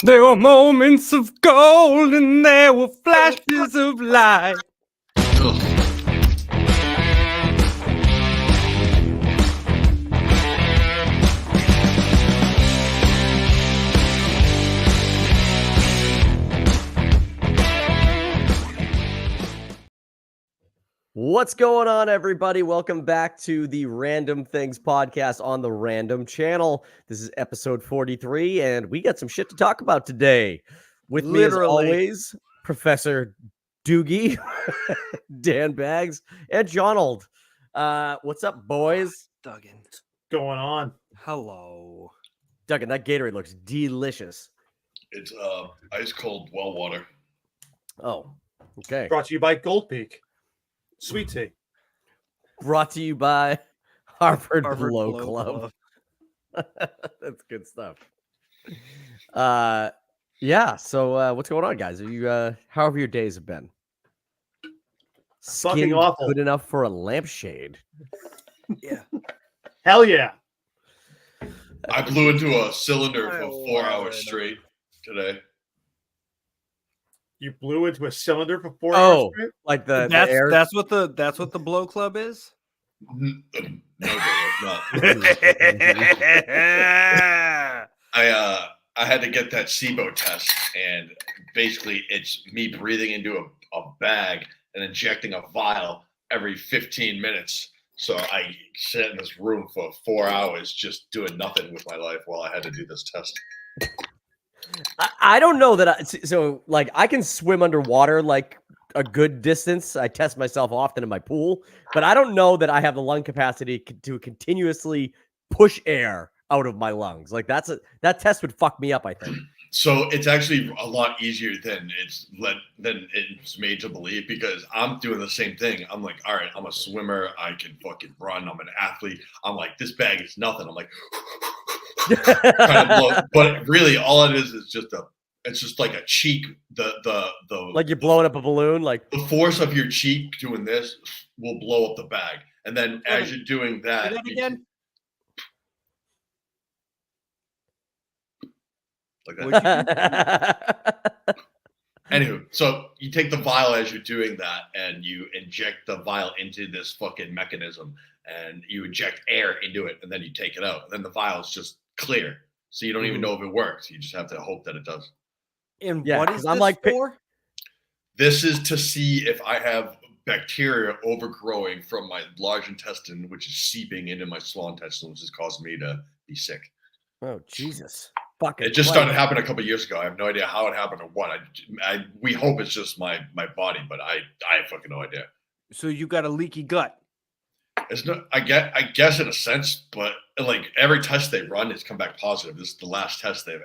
There were moments of gold and there were flashes of light. What's going on, everybody? Welcome back to the Random Things podcast on the Random channel. This is episode 43, and we got some shit to talk about today. With me, as always, Professor Doogie, Dan Baggs, and Jonold. What's up, boys? Duggan. What's going on? Hello. Duggan, that Gatorade looks delicious. It's ice cold well water. Oh, okay. Brought to you by Gold Peak. Sweet tea. Brought to you by Harvard Blow Blow Club. That's good stuff. Yeah. So what's going on, guys? Are you how have your days have been? Fucking Skin awful. good enough for a lampshade. Yeah. Hell yeah. I blew into a cylinder for 4 hours straight today. You blew into a cylinder for 4 hours straight? Like the That's air. that's what the blow club is. No, it's not. Yeah. I had to get that SIBO test, and basically it's me breathing into a bag and injecting a vial every 15 minutes. So I sat in this room for 4 hours just doing nothing with my life while I had to do this test. I don't know that I can swim underwater like a good distance. I test myself often in my pool, but I don't know that I have the lung capacity to continuously push air out of my lungs. Like that test would fuck me up, I think. So it's actually a lot easier than it's made to believe, because I'm doing the same thing. I'm like, all right, I'm a swimmer. I can fucking run. I'm an athlete. I'm like, this bag is nothing. I'm like, kind of blow. But really, all it is it's just like a cheek. The Like you're blowing up a balloon. Like the force of your cheek doing this will blow up the bag, and then as you're doing that, again? like that. Anywho, so you take the vial as you're doing that, and you inject the vial into this fucking mechanism, and you inject air into it, and then you take it out. And then the vial is just clear, so you don't even know if it works. You just have to hope that it does. And Yeah, what is 'cause I'm this like, for? This is to see if I have bacteria overgrowing from my large intestine, which is seeping into my small intestine, which is causing me to be sick. oh Jesus. Fucking It just Christ. started happening a couple of years ago. I have no idea how it happened or what. We hope it's just my body, but I have fucking no idea. So you got a leaky gut. It's not. I guess in a sense, but like every test they run, it's come back positive. This is the last test they're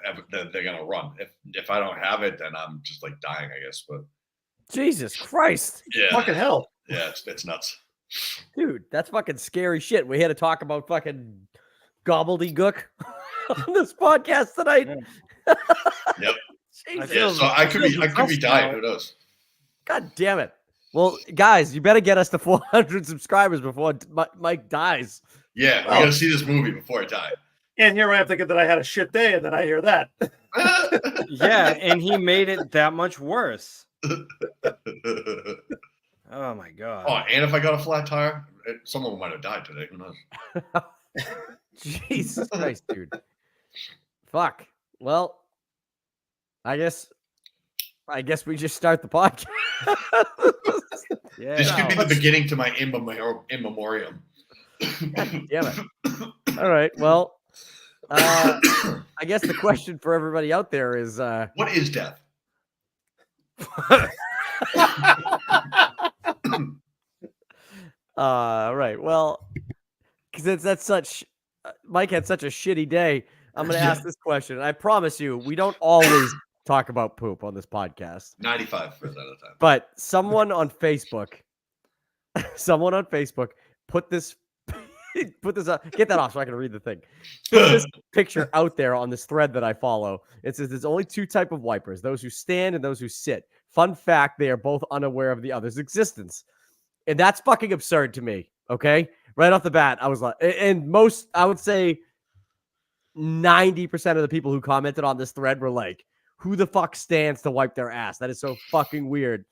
gonna run. If I don't have it, then I'm just like dying, I guess. But Jesus Christ. yeah, Fucking hell. yeah, it's nuts. Dude, that's fucking scary shit. We had to talk about fucking gobbledygook on this podcast tonight. Yep. Jesus. Yeah, so I could be dying. Who knows? God damn it. Well, guys, you better get us to 400 subscribers before Mike dies. Yeah, I gotta see this movie before I die. And here I am thinking that I had a shit day, and then I hear that. Yeah, and he made it that much worse. Oh my god. Oh, and if I got a flat tire, someone might have died today. Who knows? Jesus Christ, dude. Fuck. Well, I guess we just start the podcast. Yeah. This could be the beginning to my in memoriam. God damn it. All right. Well, I guess the question for everybody out there is What is death? right. Well, because that's such Mike had such a shitty day. I'm going to ask this question. I promise you, we don't always talk about poop on this podcast. 95% of the time. But someone on Facebook put this get that off so I can read the thing. Put this picture out there on this thread that I follow. It says there's only two type of wipers, those who stand and those who sit. Fun fact, they are both unaware of the other's existence. And that's fucking absurd to me. Okay. Right off the bat, I was like, and I would say 90% of the people who commented on this thread were like, who the fuck stands to wipe their ass? That is so fucking weird.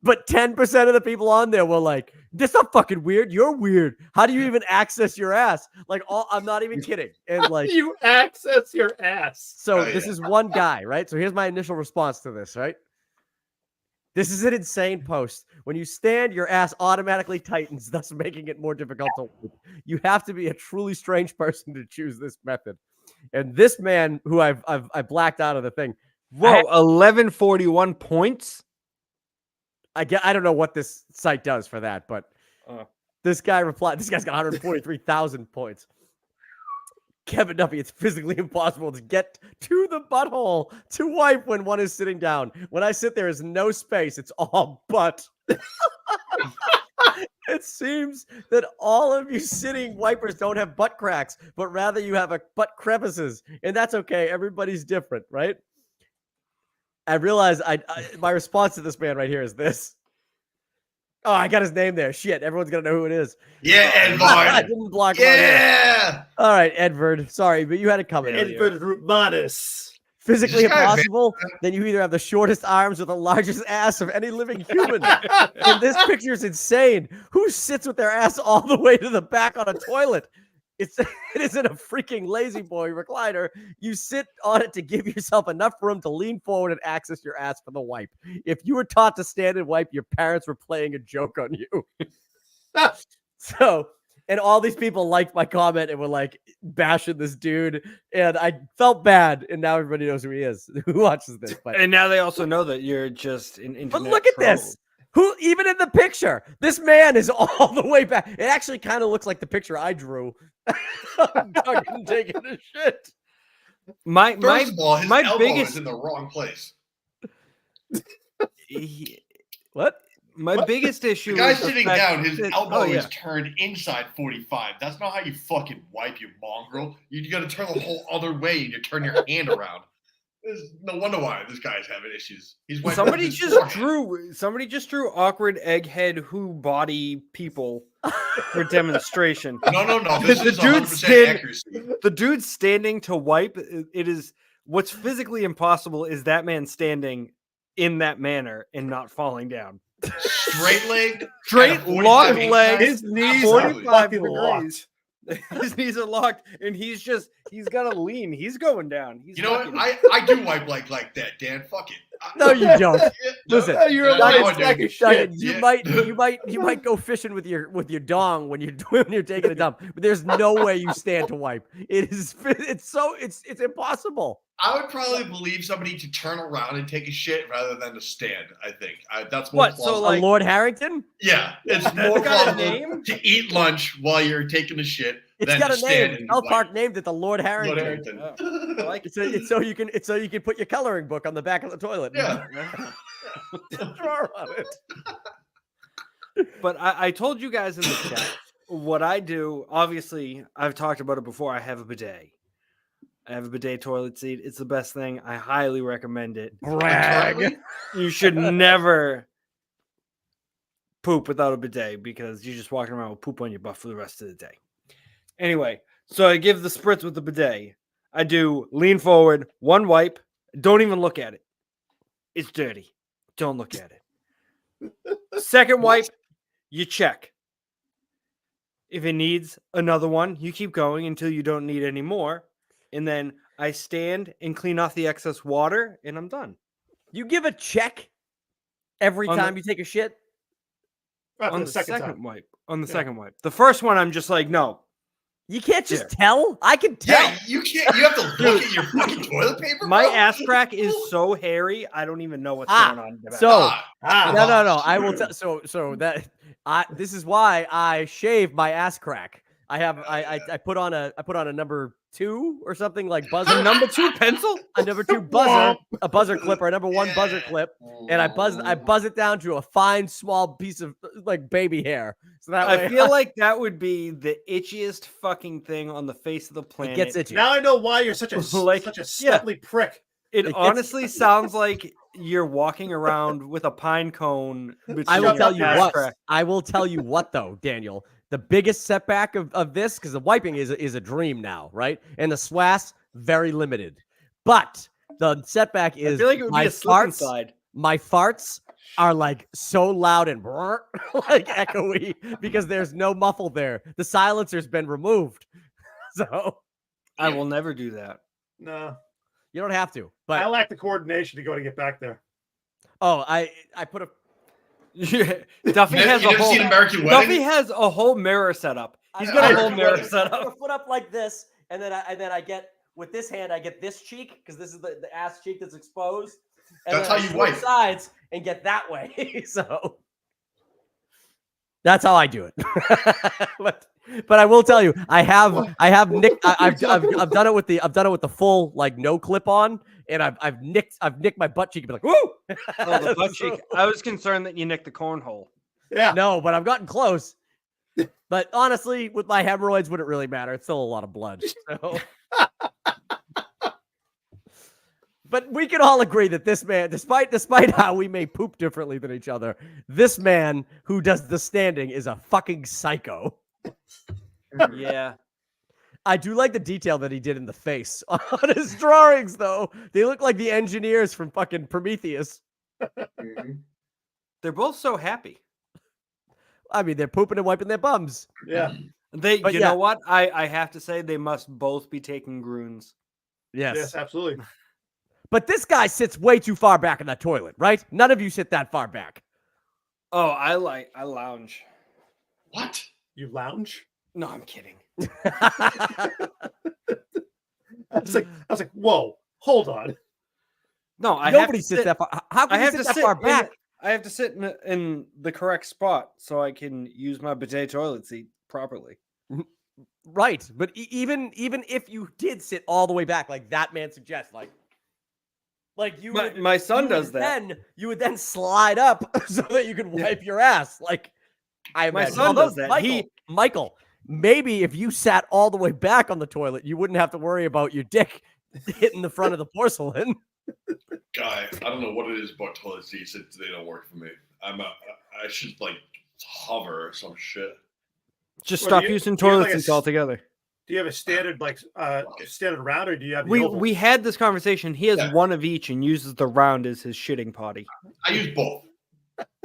But 10% of the people on there were like, "That's not fucking weird. You're weird. How do you even access your ass?" Like, I'm not even kidding. And like, You access your ass. so this is one guy, right? So here's my initial response to this, right? This is an insane post. When you stand, your ass automatically tightens, thus making it more difficult to wipe. You have to be a truly strange person to choose this method. And this man, who I blacked out of the thing, Whoa, 1141 points. I don't know what this site does for that, but this guy replied. This guy's got 143,000 points. Kevin Duffy, it's physically impossible to get to the butthole to wipe when one is sitting down. When I sit, there is no space. It's all butt. It seems that all of you sitting wipers don't have butt cracks, but rather you have butt crevices. And that's okay. Everybody's different, right? I realize my response to this man right here is this. Oh, I got his name there. Shit, everyone's gonna know who it is. Yeah, I Edvard. didn't block him. Yeah. All right, Edvard. Sorry, but you had it coming. Edward Rootmanis. Physically This guy, impossible, then you either have the shortest arms or the largest ass of any living human. And this picture is insane. Who sits with their ass all the way to the back on a toilet? It isn't a freaking lazy boy recliner. You sit on it to give yourself enough room to lean forward and access your ass for the wipe. If you were taught to stand and wipe, your parents were playing a joke on you. So, and all these people liked my comment and were like bashing this dude. And I felt bad. And now everybody knows who he is, who watches this. But, And now they also know that you're just an internet but look at troll. this. Who, even in the picture, this man is all the way back. It actually kind of looks like the picture I drew. I'm fucking taking a shit. First of all, his my elbow biggest is in the wrong place. What? My What? biggest issue The guy is the sitting fact down, his that- elbow oh, yeah. is turned inside 45. That's not how you fucking wipe, you mongrel. You got to turn the whole other way and you turn your hand around. There's no wonder why this guy's having issues. He's wiping Somebody his just drew awkward egghead who body people for demonstration. No. This The is dude 100% accuracy. The dude standing to wipe, it is what's physically impossible is that man standing in that manner and not falling down. Straight legged, Straight, locked legs, His knees are 45 fucking locked. degrees. His knees are locked, and he's got to lean. He's going down. He's You know what? fucking- I do wipe like that, Dan. Fuck it. No, you don't. Listen, You're a No, I lying do. sack of Duggan, shit. you Yeah. might go fishing with your dong when you're taking a dump, but there's no way you stand to wipe. It's impossible. I would probably believe somebody to turn around and take a shit rather than to stand. I think that's more What, so, plausible. like- A Lord Harrington? Yeah, it's That's more got a plausible name? to eat lunch while you're taking a shit It's than got to a stand name. and South wipe. Park named it the Lord Lord Harrington. Harrington. Oh, I like it. It's so you can put your coloring book on the back of the toilet. Yeah. Draw on it. But I told you guys in the chat what I do. Obviously, I've talked about it before. I have a bidet. I have a bidet toilet seat. It's the best thing. I highly recommend it. Brag. You should never poop without a bidet because you're just walking around with poop on your butt for the rest of the day. Anyway, so I give the spritz with the bidet. I do lean forward, one wipe. Don't even look at it. It's dirty. Don't look at it. Second wipe, you check. If it needs another one, you keep going until you don't need any more. And then I stand and clean off the excess water, and I'm done. You give a check every On the- time you take a shit? After On the the second second time. wipe. On the Yeah. second wipe. The first one, I'm just like, no. You can't just Here. tell? I can tell. Yeah, you can't. You have to look at your fucking toilet paper. My bro? ass crack is so hairy, I don't even know what's Ah, going on. in the back. so- Ah, No. I will tell. So that this is why I shave my ass crack. I put on a number 2 or something like buzzer. A number 2 pencil? A number 2 buzzer, a buzzer clip, or a number 1 buzzer clip, and I buzz it down to a fine small piece of like baby hair. So that way I feel like that would be the itchiest fucking thing on the face of the it planet. gets itchy. now I know why you're such a Like, such a yeah. stubbly prick. It gets- honestly sounds like you're walking around with a pine cone. I will between tell your you ass what. crack. I will tell you what though, Daniel. The biggest setback of this, because the wiping is a dream now, right? And the swass, very limited. But The setback I is feel like it would be a slip and slide. my farts are like so loud and like echoey because there's no muffle there. The silencer's been removed. So I will never do that. No, you don't have to. I But lack the coordination to go to get back there. I put a Duffy has a never whole seen American Duffy Wedding? has a whole mirror set up. He's I- got a I- whole mirror I- set I put up. a foot up like this, and then I get with this hand I get this cheek because this is the ass cheek that's exposed. And That's then how I you switch wipe. sides and get that way. So that's how I do it. but I will tell you, I've done it with the full like no clip on, and I've nicked my butt cheek and be like, woo! Oh, the butt cheek. I was concerned that you nicked the cornhole. Yeah. No, but I've gotten close. But honestly, with my hemorrhoids, wouldn't really matter. It's still a lot of blood. So. But we can all agree that this man, despite how we may poop differently than each other, this man who does the standing is a fucking psycho. Yeah. I do like the detail that he did in the face on his drawings, though. They look like the engineers from fucking Prometheus. They're both so happy. I mean, they're pooping and wiping their bums. Yeah. You yeah. know what? I have to say they must both be taking groons. Yes, absolutely. But this guy sits way too far back in that toilet, right? None of you sit that far back. Oh, I lounge. What? You lounge? No, I'm kidding. I was like, whoa, hold on. No, I Nobody have to sits sit, that far. How I can you have sit to that sit far back? I have to sit in the correct spot so I can use my bidet toilet seat properly. Right, but even if you did sit all the way back, like that man suggests, like you, My son you does would that. Then you would then slide up so that you can wipe your ass. Like My imagine. son Although, does that. Michael, maybe if you sat all the way back on the toilet, you wouldn't have to worry about your dick hitting the front of the porcelain. Guy, I don't know what it is about toilet seats that they don't work for me. I should like hover or some shit. Just Well, stop do you- using do you have toilet like a seats s- altogether. Do you have a standard standard round, or do you have the We oval? we had this conversation. He has Yeah. one of each and uses the round as his shitting potty. I use both.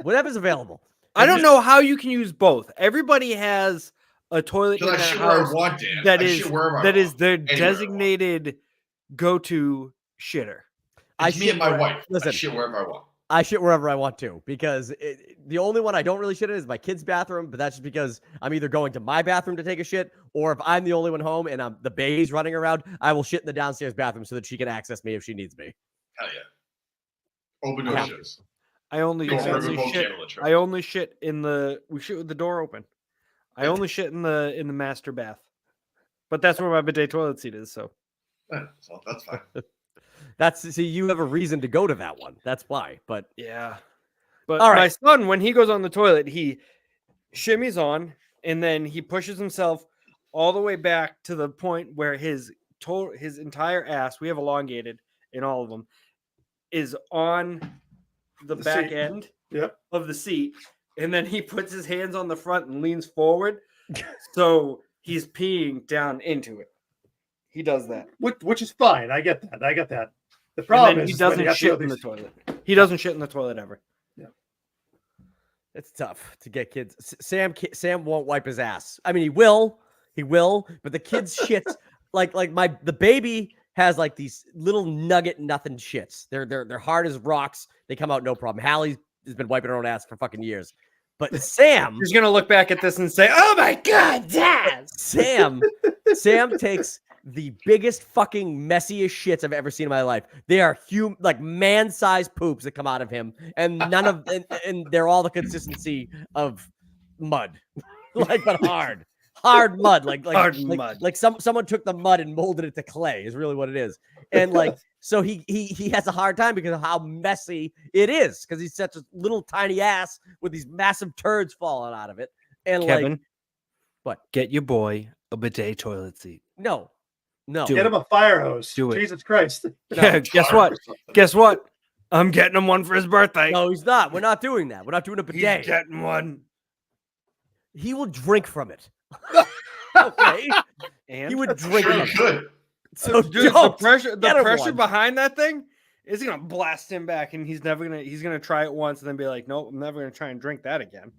Whatever's available. I don't know how you can use both. Everybody has a toilet in Because I their shit where I house want, Dan. that I is shit wherever I that is want, their anywhere I want. designated go-to shitter. It's me and my where- wife. Listen, I shit wherever I want. I shit wherever I want to because the only one I don't really shit in is my kid's bathroom, but that's just because I'm either going to my bathroom to take a shit, or if I'm the only one home and the baby's running around, I will shit in the downstairs bathroom so that she can access me if she needs me. Hell yeah. Open door shits. I only Makes sense. only Both shit. camera trip. I only shit in the we shit with the door open. I only shit in the master bath. But that's where my bidet toilet seat is, so Yeah, so that's fine. See, you have a reason to go to that one. That's why. But yeah. But All my right. son, when he goes on the toilet, he shimmies on and then he pushes himself all the way back to the point where his entire ass, we have elongated in all of them, is on the The back seat. end Yep. of the seat. And then he puts his hands on the front and leans forward. So he's peeing down into it. He does that. Which is fine. I get that. The And problem then is he is when you doesn't have to shit go in the these- toilet. He doesn't shit in the toilet ever. it's tough to get kids. Sam won't wipe his ass. I mean, he will, but the kids shits like the baby has like these little nugget nothing shits. They're hard as rocks. They come out no problem. Hallie has been wiping her own ass for fucking years. But Sam, He's gonna look back at this and say, "Oh my god, Dad!" Sam takes the biggest fucking messiest shits I've ever seen in my life. They are like man-sized poops that come out of him, and and they're all the consistency of mud, like but hard mud, Hard mud. Like someone took the mud and molded it to clay is really what it is, and like so he has a hard time because of how messy it is because he's such a little tiny ass with these massive turds falling out of it, and Kevin, like what? Get your boy a bidet toilet seat. No. Do Get him a fire hose. Do it. Jesus Christ. Yeah, guess what? Guess what? I'm getting him one for his birthday. No, he's not. We're not doing that. We're not doing a He's bidet. getting one. He will drink from it. Okay. And He would drink Sure from you it. should. So Dude, the don't pressure get him one. behind that thing is gonna blast him back, and he's gonna try it once and then be like, nope, I'm never gonna try and drink that again.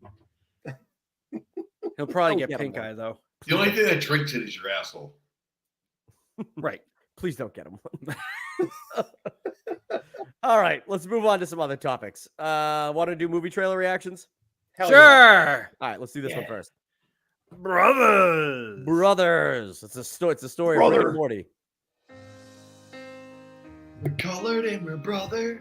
He'll probably Don't get get him pink one. eye though. The only thing that drinks it is your asshole. Right. Please don't get him one. All right, let's move on to some other topics. Want to do movie trailer reactions? Hell Sure. yeah. All right, let's do this one first. Brothers. Brothers. It's a story of Rick Brother. and Morty. We're colored and we're brother.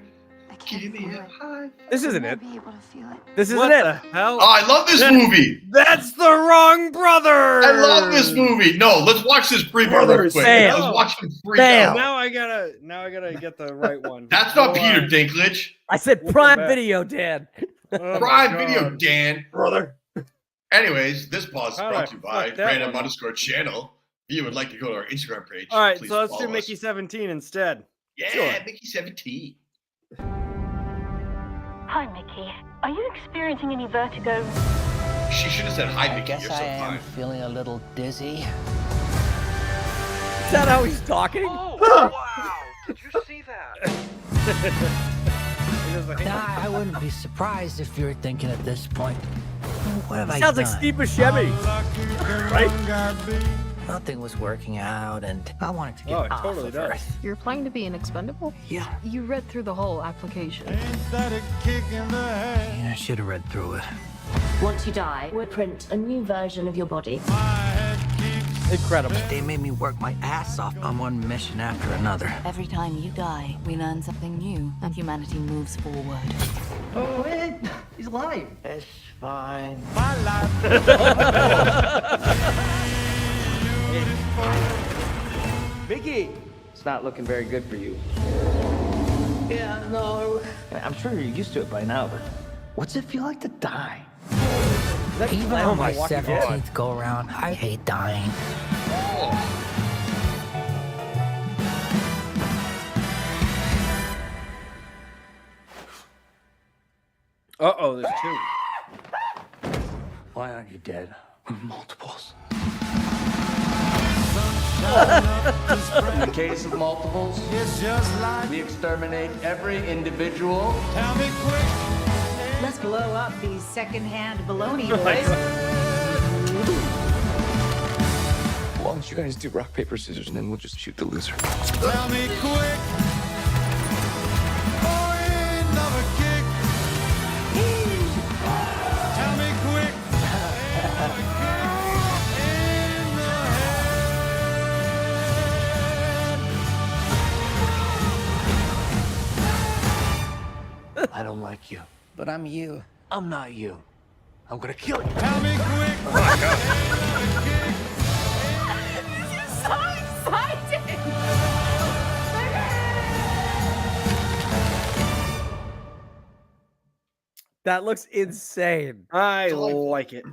I can't Give me feel a it. high. This I isn't won't it. be able to feel it. This isn't What it. the hell? Oh, I love this movie. That's the wrong brother. I love this movie. No, let's watch this preview real Brothers. quick. Bam. Let's watch him freak Bam. out. Now I gotta get the right one. That's not Hold Peter on. Dinklage. I said Welcome Prime back. Video, Dan. Oh my Prime God. Video, Dan. Brother. Anyways, this pause is How brought the to you by fuck that Random one? underscore channel. If you would like to go to our Instagram page, All right, please so let's do follow Mickey us. 17 instead. Yeah, Sure. Mickey 17. Hi, Mickey. Are you experiencing any vertigo? She should have said hi, I Mickey. guess You're so I am fine. feeling a little dizzy. Is that how he's talking? Oh, wow. Did you see that? He does the hand. Nah, I wouldn't be surprised if you're thinking at this point, what have I Sounds done? like Steve Buscemi. Right? Nothing was working out, and I wanted to get Oh, it off totally of does. Earth. You're applying to be an expendable? Yeah, You read through the whole application. I should have read through it. Once you die, we'll print a new version of your body. Incredible. They made me work my ass off on one mission after another. Every time you die, we learn something new, and humanity moves forward. Oh, he's alive. It's fine. Mickey, it's not looking very good for you. Yeah, no. I'm sure you're used to it by now, but what's it feel like to die? Even Oh on my my Walking Dead. 17th go around, I hate dying. Uh-oh, there's two. Why aren't you dead? Multiples. In the case of multiples, we exterminate every individual. Let's blow up these secondhand baloney boys. Why don't you guys do rock, paper, scissors, and then we'll just shoot the loser. I don't like you, but I'm you. I'm not you. I'm gonna kill you. That looks insane. I like it.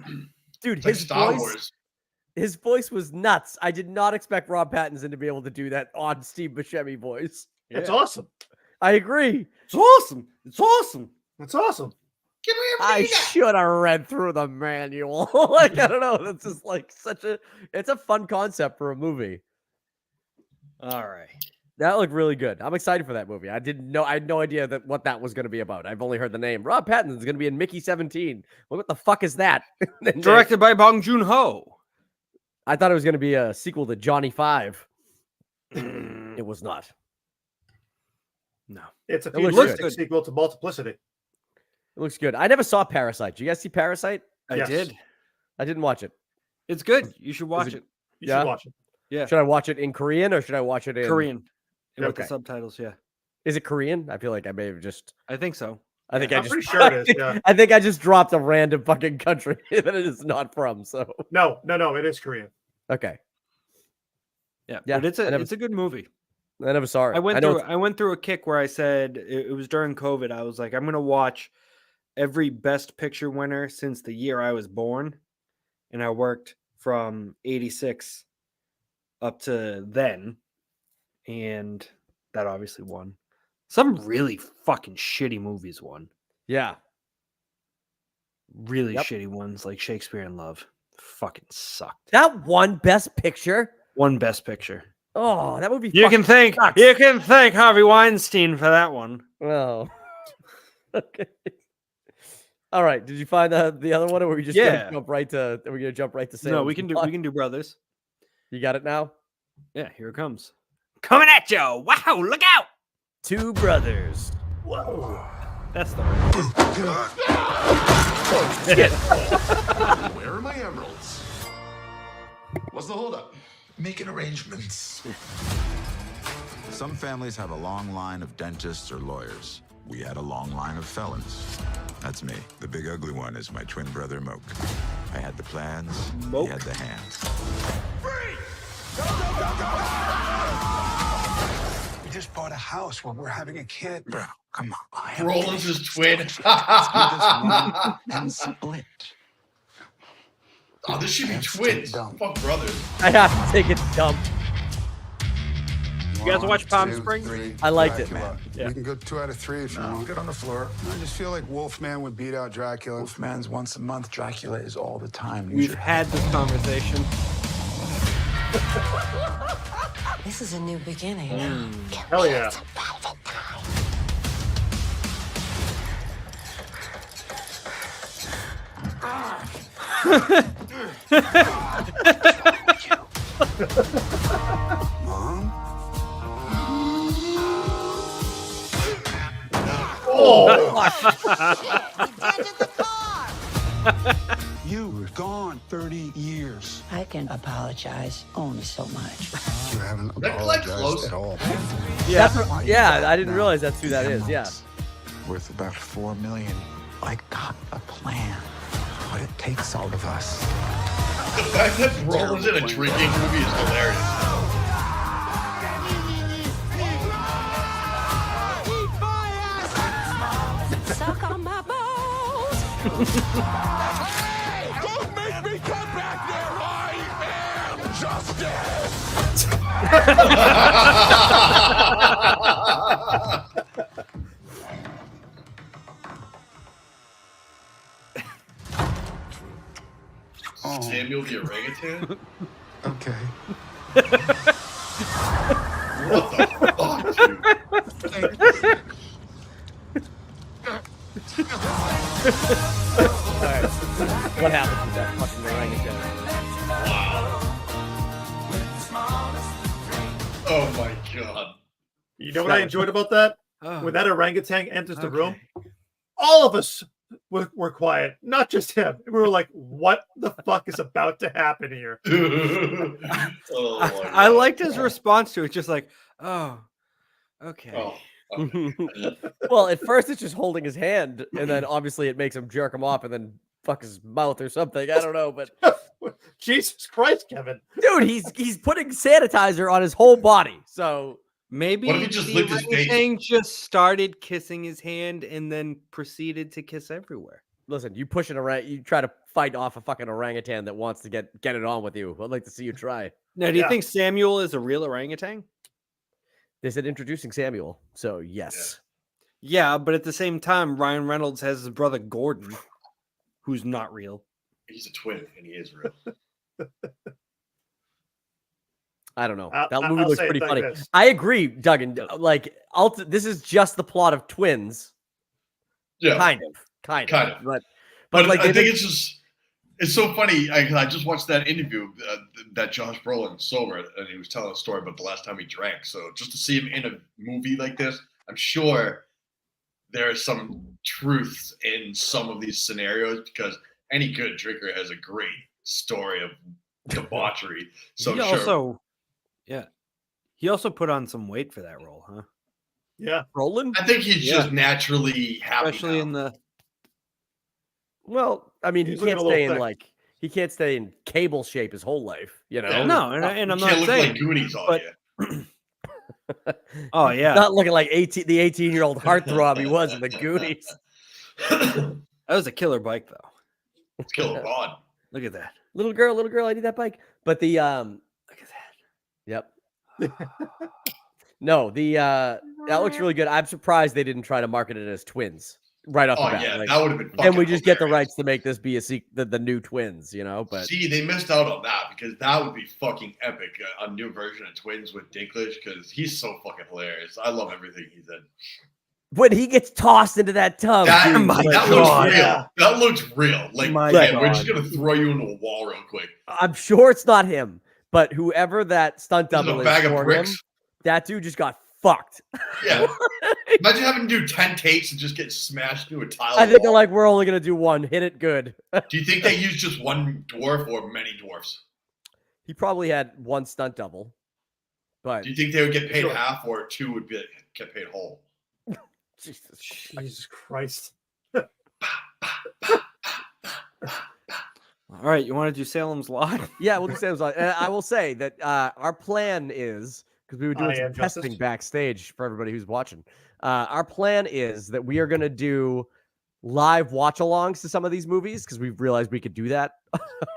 Dude, It's like his Star voice, Wars. his voice was nuts. I did not expect Rob Pattinson to be able to do that odd Steve Buscemi voice. That's Yeah. awesome. I agree. It's awesome. It's awesome. That's awesome. Give me I everything you got. should have read through the manual. Like, I don't know. That's just like it's a fun concept for a movie. All right. That looked really good. I'm excited for that movie. I had no idea what that was going to be about. I've only heard the name. Rob Pattinson's going to be in Mickey 17. Well, what the fuck is that? Directed by Bong Joon-ho. I thought it was going to be a sequel to Johnny 5. It was not. No. It's a It looks futuristic good. sequel to Multiplicity. It looks good. I never saw Parasite. Did you guys see Parasite? I Yes. did. I didn't watch it. It's good. You should watch it- it. You Yeah? should watch it. Yeah. Should I watch it in Korean or should I watch it in Korean. With Okay. the subtitles, yeah. Is it Korean? I feel like I may have just. I think so. I think I'm I just. pretty sure it is, yeah. I think I just dropped a random fucking country that it is not from. So No, it is Korean. okay, Yeah. Yeah, But I never- it's a good movie. I never saw it. I went know through it's- I went through a kick where I said it was during COVID. I was like, I'm gonna watch every Best Picture winner since the year I was born, and I worked from '86 up to then, and that obviously won. Some really fucking shitty movies won. Yeah, Really Yep. shitty ones like Shakespeare in Love. Fucking sucked. that one Best Picture. One Best Picture. Oh, that would be. You can thank Harvey Weinstein for that one. Oh. Okay. All right. Did you find the other one, or were we just gonna jump right to? Are we gonna jump right to Salem? No, we can do brothers. You got it now. Yeah, here it comes. Coming at you! Wow, look out! Two brothers. Whoa, that's the. Where are my emeralds? What's the holdup? Making arrangements. Some families have a long line of dentists or lawyers. We had a long line of felons. That's me. The big ugly one is my twin brother, Moke. I had the plans, he had the hands. Free! We just bought a house while we're having a kid. Bro, come on. Roland's his twin. And split. Oh, this should be twins. Fuck brothers. I have to take a dump. You guys watch Palm Springs? I liked it, man. Yeah. We can go 2 out of 3 if you want. Get on the floor. I just feel like Wolfman would beat out Dracula. Wolfman's once a month. Dracula is all the time. We've had this conversation. This is a new beginning. Hell yeah. Mom? You were gone 30 years. I can apologize only so much. You haven't That like apologized close. at all. Yeah, I didn't realize that's who that is. Yeah. Worth about $4 million. I got a plan. What it takes out of us. The fact that Roland's in a drinking movie is hilarious. Suck on my balls. Don't make me come back there! I am justice! Samuel the orangutan? Okay. What the fuck, dude? Alright. What happened with that fucking orangutan? Oh my god. You know what I enjoyed about that? Oh, When that orangutan enters the room, okay. all of us were quiet, not just him. We were like, what the fuck is about to happen here? Oh my god. I liked his response to it, just like, oh, okay. Oh. Well, at first it's just holding his hand, and then obviously it makes him jerk him off and then fuck his mouth or something. I don't know, but Jesus Christ, Kevin. dude, he's putting sanitizer on his whole body. So Maybe What if he just the licked his face? orangutan just started kissing his hand and then proceeded to kiss everywhere. listen, you try to fight off a fucking orangutan that wants to get it on with you. I'd like to see you try. Now, do you Yeah. think Samuel is a real orangutan? They said introducing Samuel, so yes. Yeah, but at the same time, Ryan Reynolds has his brother Gordon, who's not real. He's a twin, and he is real. I don't know. I'll- That movie I'll looks say it pretty like funny. this. I agree, Duggan. Like, this is just the plot of Twins, Yeah, kind of, Kind of. but but like I they think it's so funny. I just watched that interview that Josh Brolin sober, and he was telling a story about the last time he drank. So just to see him in a movie like this, I'm sure there is some truth in some of these scenarios because any good drinker has a great story of debauchery. So he I'm sure. also, he also put on some weight for that role, huh? Yeah. Roland. I think he's just naturally happy. Especially in now. the. Well, I mean, he He's looking can't a little stay in thick. he can't stay in cable shape his whole life, you know. Yeah. No, and I'm You not can't look saying. like Goonies on but- you. Oh yeah, Not looking like the 18-year-old heartthrob he was in the Goonies. that was a killer bike though. It's Killer Rod. Look at that. Little girl, I need that bike. But the Look at that. yep. No, that looks really good. I'm surprised they didn't try to market it as twins. right off the Oh bat. yeah, Like, that would have been. and we fucking just get the hilarious. rights to make this be the new twins, you know. But See, they missed out on that because that would be fucking epic. A new version of Twins with Dinklage because he's so fucking hilarious. I love everything he's in. when he gets tossed into that tub, That, dude, my that God. looks real. Yeah. That looks real. Like, My yeah, we're God. just gonna throw you into a wall real quick. I'm sure it's not him, but whoever that stunt This is double a is bag of for him, bricks. that dude just got fucked. Yeah. Imagine having to do 10 takes and just get smashed into a tile. I think they're wall. like, we're only gonna do one. Hit it good. Do you think they used just one dwarf or many dwarfs? He probably had one stunt double, but Do you think they would get paid Sure. half or two would get paid whole? Jesus Christ. All right, you want to do Salem's Lot? yeah, we'll do Sam's Lot. And I will say that our plan is, because we were doing I some am Justice. testing backstage for everybody who's watching. Our plan is that we are going to do live watch-alongs to some of these movies because we've realized we could do that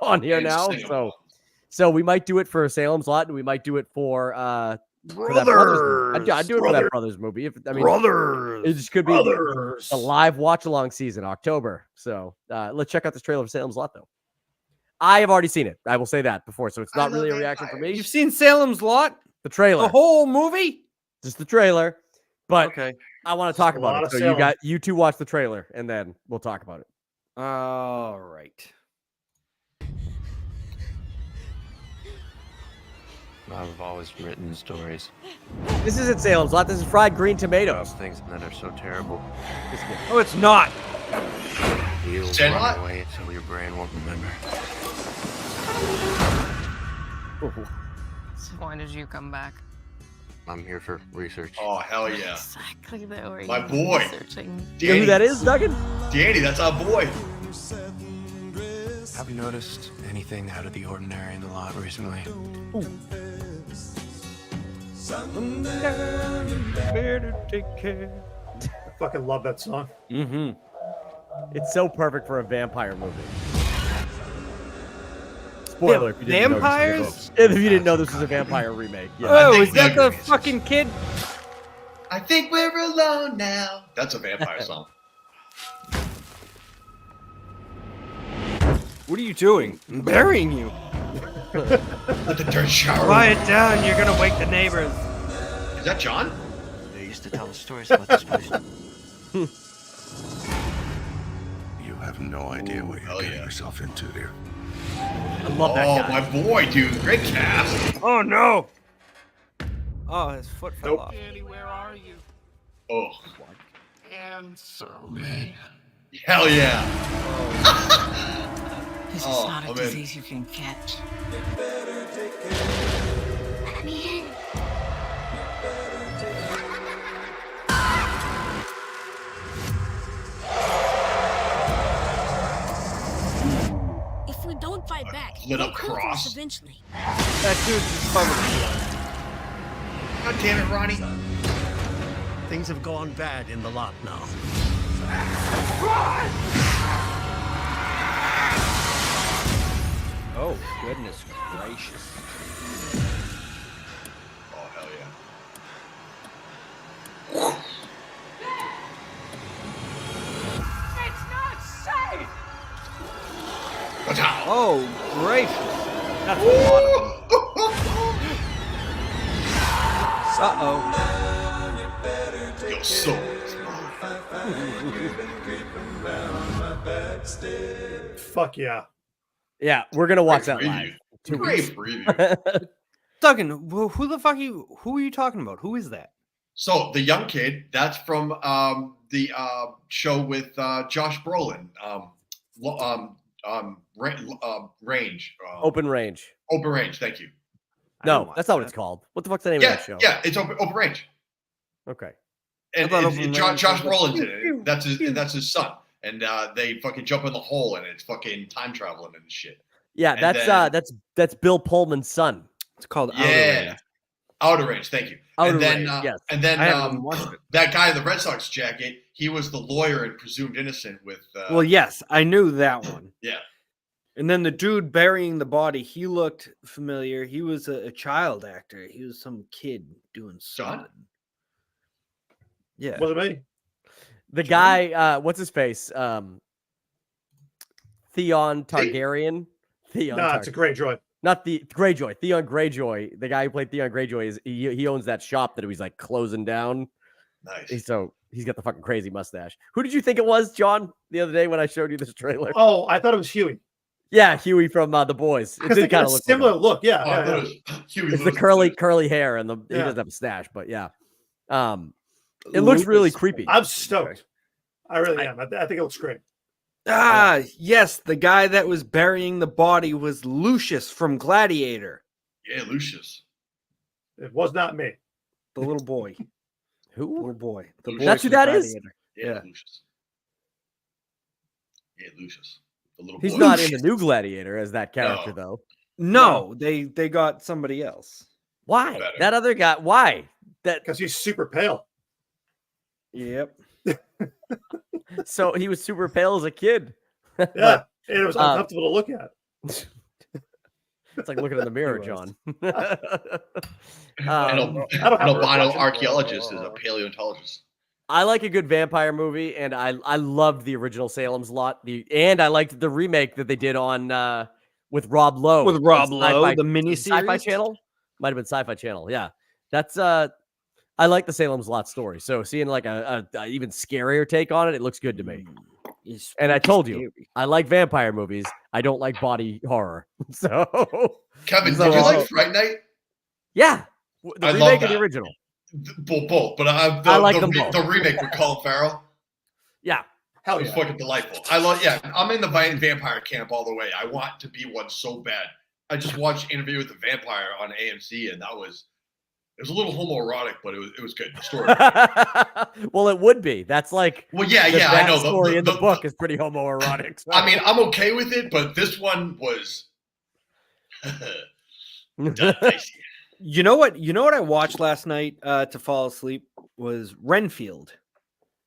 on here And now. sing So we might do it for Salem's Lot, and we might do it for that Brothers movie. I'd do it for that Brothers movie. Brothers. It just could be a live watch-along season, October. So let's check out this trailer of Salem's Lot, though. I have already seen it. I will say that before, so it's I not really a love reaction for me. You've seen Salem's Lot? The trailer, The whole movie? just the trailer. But Okay. I want to talk a lot about it. of So Salem. you two watch the trailer, and then we'll talk about it. All right. I've always written stories This isn't Salem's Lot. This is Fried Green Tomatoes. about things that are so terrible. Oh, it's not. You'll Sandlot? run away until your brain won't remember. So why did you come back? I'm here for research. Oh, hell yeah. Exactly that were My you boy. researching? You know who that is, Duggan? Danny, that's our boy. Have you noticed anything out of the ordinary in the lot recently? Better take care. I fucking love that song. Mm-hmm. It's so perfect for a vampire movie. Spoiler: if you didn't know this was a- Vampires? if you didn't know this was a vampire remake. Yeah. Oh, think is that the Doug- fucking kid? I think we're alone now. That's a vampire song. What are you doing? I'm burying you. Let the dirt shower. Quiet down. You're going to wake the neighbors. Is that John? They used to tell us stories about this place. You have no idea what hell you're getting yeah. yourself into here. I love that Oh, guy. my boy, dude. Great cast. Oh, no. Oh, his foot fell Nope. off. Danny, where are you? Oh, Answer me. hell yeah. This Oh, is not a I'm in. disease you can catch. If we don't fight back, Lit they'll up kill us cross. eventually. That dude's just covered. God damn it, Ronnie. Things have gone bad in the lot now. Oh, goodness gracious. Oh, hell yeah. Watch out. Oh, gracious. That's a lot of them. Uh-oh. Yo, so Fuck yeah. Yeah, we're gonna watch Great that live. preview. 2 Great weeks. preview. Duggan, who the fuck are you? Who are you talking about? Who is that? So the young kid, that's from the show with Josh Brolin. Range. Open range. Open Range. Thank you. I didn't No, watch that's not what that. it's called. What the fuck's the name Yeah, of that show? yeah, it's Open Range. Okay. And, thought and Open Josh Range was Brolin's like, in pew, it. That's his. pew. And that's his son. And they fucking jump in the hole, and it's fucking time traveling and shit. Yeah, And that's Bill Pullman's son. It's called Outer Yeah, Range. Outer Range. Thank you. Outer and then, Range, yes. And then I haven't even watched it. that guy in the Red Sox jacket, he was the lawyer and presumed innocent with. Well, yes, I knew that one. Yeah. And then the dude burying the body, he looked familiar. He was a child actor. He was some kid doing something. Yeah. Was it me? The guy, what's his face? Theon Targaryen. No, it's a great droid. Not the Greyjoy. Theon Greyjoy. The guy who played Theon Greyjoy is he owns that shop that he's like closing down. Nice. So he's got the fucking crazy mustache. Who did you think it was, John, the other day when I showed you this trailer? Oh, I thought it was Huey. Yeah, Huey from The Boys. It did kind of look similar like look. Yeah, Oh, I thought it was Huey it's the Lewis. curly hair and he doesn't have a stash, but yeah. It looks really creepy. I'm stoked. I really am. I think it looks great. Ah, yes, the guy that was burying the body was Lucius from Gladiator. Yeah, Lucius. It was not me. The little boy. Who? Little boy. The Lucius. boy That's who from that is? Gladiator. Yeah, Lucius. Yeah, Lucius. The little He's boy. not in the new Gladiator as that character, though. No, they got somebody else. Why? Better. That other guy, why? Because he's super pale. Yep. So he was super pale as a kid. Yeah, and it was uncomfortable to look at. It's like looking in the mirror, John. An albino archaeologist is a paleontologist. I like a good vampire movie, and I loved the original Salem's Lot. And I liked the remake that they did on with Rob Lowe. With Rob on Lowe, Sci-Fi- the miniseries? Sci-Fi Channel? Might have been Sci-Fi Channel, yeah. That's I like the Salem's Lot story. So seeing like a even scarier take on it, it looks good to me. And I told you, I like vampire movies. I don't like body horror. So Kevin, did you like Fright Night? Yeah. The I remake love or the that. original? Both, but I like them both. The remake with Colin Farrell. Yeah. Hell It was yeah. fucking delightful. I'm in the vampire camp all the way. I want to be one so bad. I just watched Interview with the Vampire on AMC, and it was a little homoerotic, but it was good. The story. Well, it would be. That's like Well, the I know. story in the book is pretty homoerotic. So. I mean, I'm okay with it, but this one was dicey. You know what? You know what I watched last night to fall asleep was Renfield.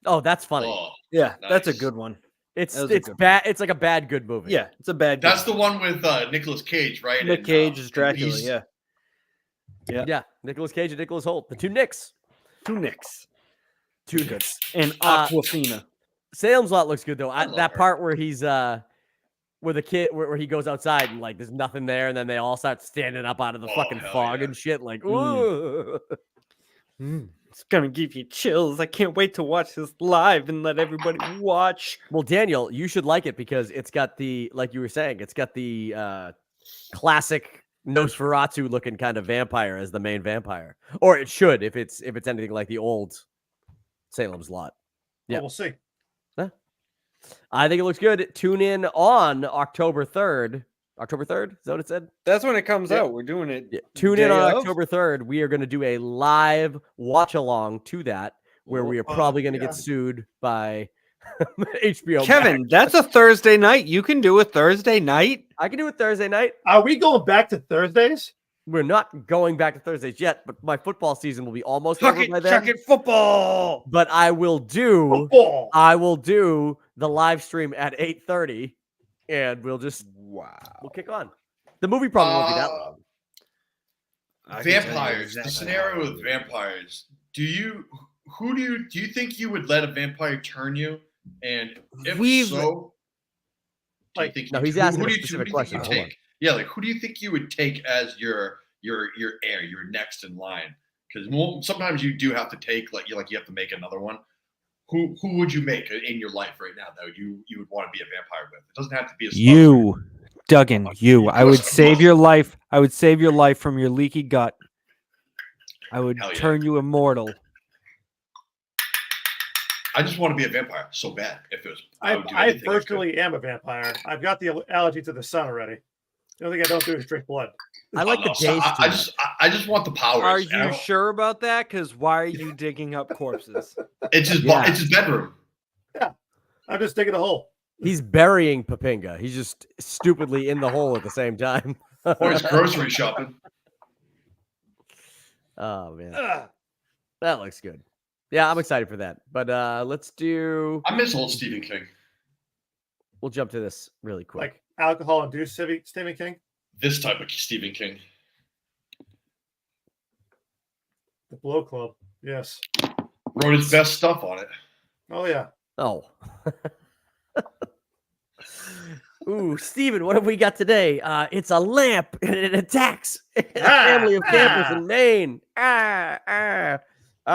Oh, that's funny. Oh, Yeah, that's a nice. good one. It's That was a good bad. It's like a bad good movie. Yeah, it's a bad. That's good the one with Nicolas Cage, right? Nick And, Cage is Dracula. he's- Yeah, Yeah. Nicolas Cage and Nicholas Hoult, the two Nicks. two Nicks Two Nicks. and Uh, Aquafina. Salem's Lot looks good though. love That her. part where he's where the kid where he goes outside and like there's nothing there, and then they all start standing up out of the Oh, fucking hell fog yeah. and shit. Like, ooh. It's gonna give you chills. I can't wait to watch this live and let everybody watch. Well, Daniel, you should like it because it's got the, like you were saying, it's got the classic Nosferatu looking kind of vampire as the main vampire, or it should if it's anything like the old Salem's Lot. Yeah, Yeah. we'll see. I think it looks good. Tune in on October 3rd. October 3rd? Is that what it said? That's when it comes Yeah. out. We're doing it. Yeah. Tune in day on of? October 3rd. We are going to do a live watch along to that where we are probably going to get sued by HBO. Kevin, Max. that's a Thursday night. You can do it Thursday night. I can do it Thursday night. Are we going back to Thursdays? We're not going back to Thursdays yet, but my football season will be almost Chuck over it, by then. chuck it, football. But I will do Football. the live stream at 8:30, and we'll kick on. The movie probably won't be that long. I can tell you Vampires. The exactly scenario how it with will be. vampires. Do you think you would let a vampire turn you? And if We've- so, do you Like, think no, you- he's who- asking who a do you- specific who do you think question. you'd Hold take? Yeah, like who do you think you would take as your heir, your next in line? Because sometimes you do have to take you have to make another one. Who would you make in your life right now that you would want to be a vampire with? It doesn't have to be a You, Duggan, you. I would Of save course. your life. I would save your life from your leaky gut. I would Hell yeah. turn you immortal. I just want to be a vampire so bad. If it was, I would do I anything I could. personally am a vampire. I've got the allergy to the sun already. The only thing I don't do is drink blood. I like the So days. I just want the powers. Are and I you don't- sure about that? Because why are you digging up corpses? It's his Yeah. it's his bedroom. I'm just digging a hole. He's burying Papinga. He's just stupidly in the hole at the same time. Or he's grocery shopping. Oh man, Ugh. that looks good. Yeah, I'm excited for that. But let's do. I miss old Stephen King. We'll jump to this really quick. Like alcohol-induced Stephen King. This type of Stephen King. The Blow Club. Yes. Wrote his best stuff on it. Oh, yeah. Oh. Ooh, Steven, what have we got today? It's a lamp and it attacks a family of campers in Maine. All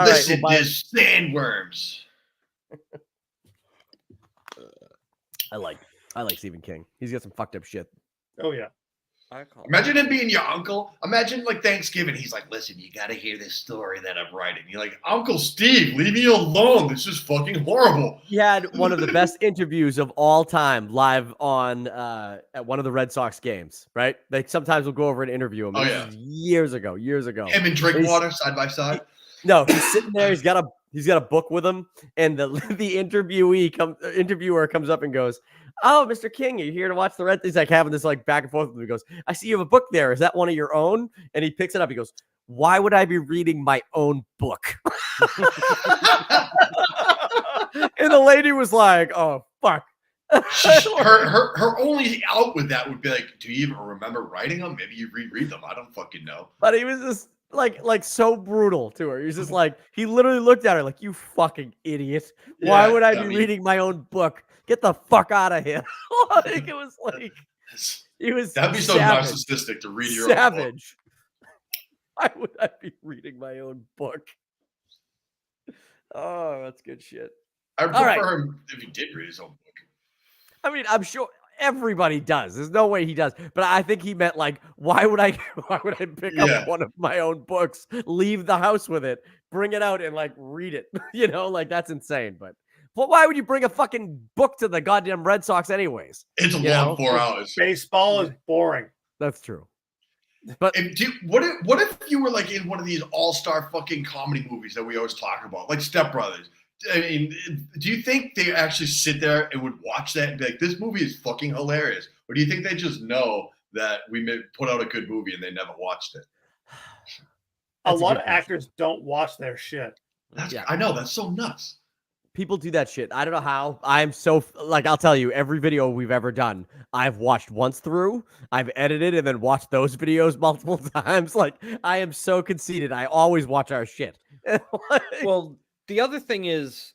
Listen, right, there's sandworms. I like Stephen King. He's got some fucked up shit. Oh yeah. Imagine him being your uncle. Imagine like Thanksgiving. He's like, listen, you got to hear this story that I'm writing. You're like, Uncle Steve, leave me alone. This is fucking horrible. He had one of the best interviews of all time live on at one of the Red Sox games, right? They sometimes will go over and interview him. Oh, This yeah. is years ago. Him and Drinkwater side by side. No, he's sitting there. He's got a book with him, and the interviewer comes up and goes, "Oh, Mr. King, are you here to watch the Red?" He's like having this like back and forth with him. He goes, "I see you have a book there. Is that one of your own?" And he picks it up. He goes, "Why would I be reading my own book?" And the lady was like, "Oh, fuck." her only out with that would be like, do you even remember writing them? Maybe you reread them. I don't fucking know. But he was just like so brutal to her. He was just like, he literally looked at her like, "You fucking idiot. Why would I be reading my own book? Get the fuck out of here." Like, it was like, he was That'd be so savage. narcissistic to read your own book. Savage. Why would I be reading my own book? Oh, that's good shit. I prefer him if he did read his own book. I mean, I'm sure everybody does. There's no way he does. But I think he meant like, why would I pick up one of my own books, leave the house with it, bring it out and like read it? You know, like that's insane. But why would you bring a fucking book to the goddamn Red Sox anyways? It's a long 4 hours. Baseball is boring. That's true. But what if you were like in one of these all-star fucking comedy movies that we always talk about, like Step Brothers? I mean, do you think they actually sit there and would watch that and be like, this movie is fucking hilarious? Or do you think they just know that we may put out a good movie and they never watched it? A lot of actors don't watch their shit. I know, that's so nuts. People do that shit. I don't know how. I'm so like, I'll tell you, every video we've ever done, I've watched once through, I've edited and then watched those videos multiple times. Like, I am so conceited. I always watch our shit. Well, the other thing is,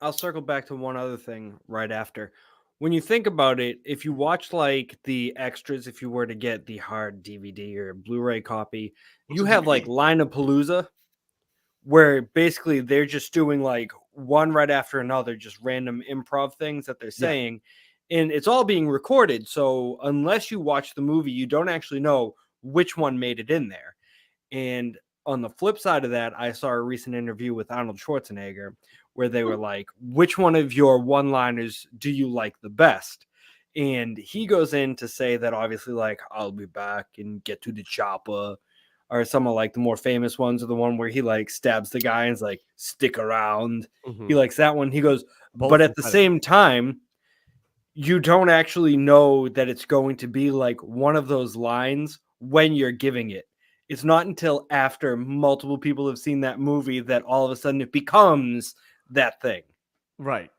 I'll circle back to one other thing right after. When you think about it, if you watch like the extras, if you were to get the hard DVD or Blu-ray copy, you have like Line-A-Palooza, where basically they're just doing like one right after another, just random improv things that they're saying. And it's all being recorded. So unless you watch the movie, you don't actually know which one made it in there. And on the flip side of that, I saw a recent interview with Arnold Schwarzenegger where they were like, which one of your one-liners do you like the best? And he goes in to say that obviously like, "I'll be back and get to the chopper," or some of like the more famous ones are the one where he like stabs the guy and is like, "Stick around." He likes that one. He goes, but at the same time, you don't actually know that it's going to be like one of those lines when you're giving it. It's not until after multiple people have seen that movie that all of a sudden it becomes that thing. Right.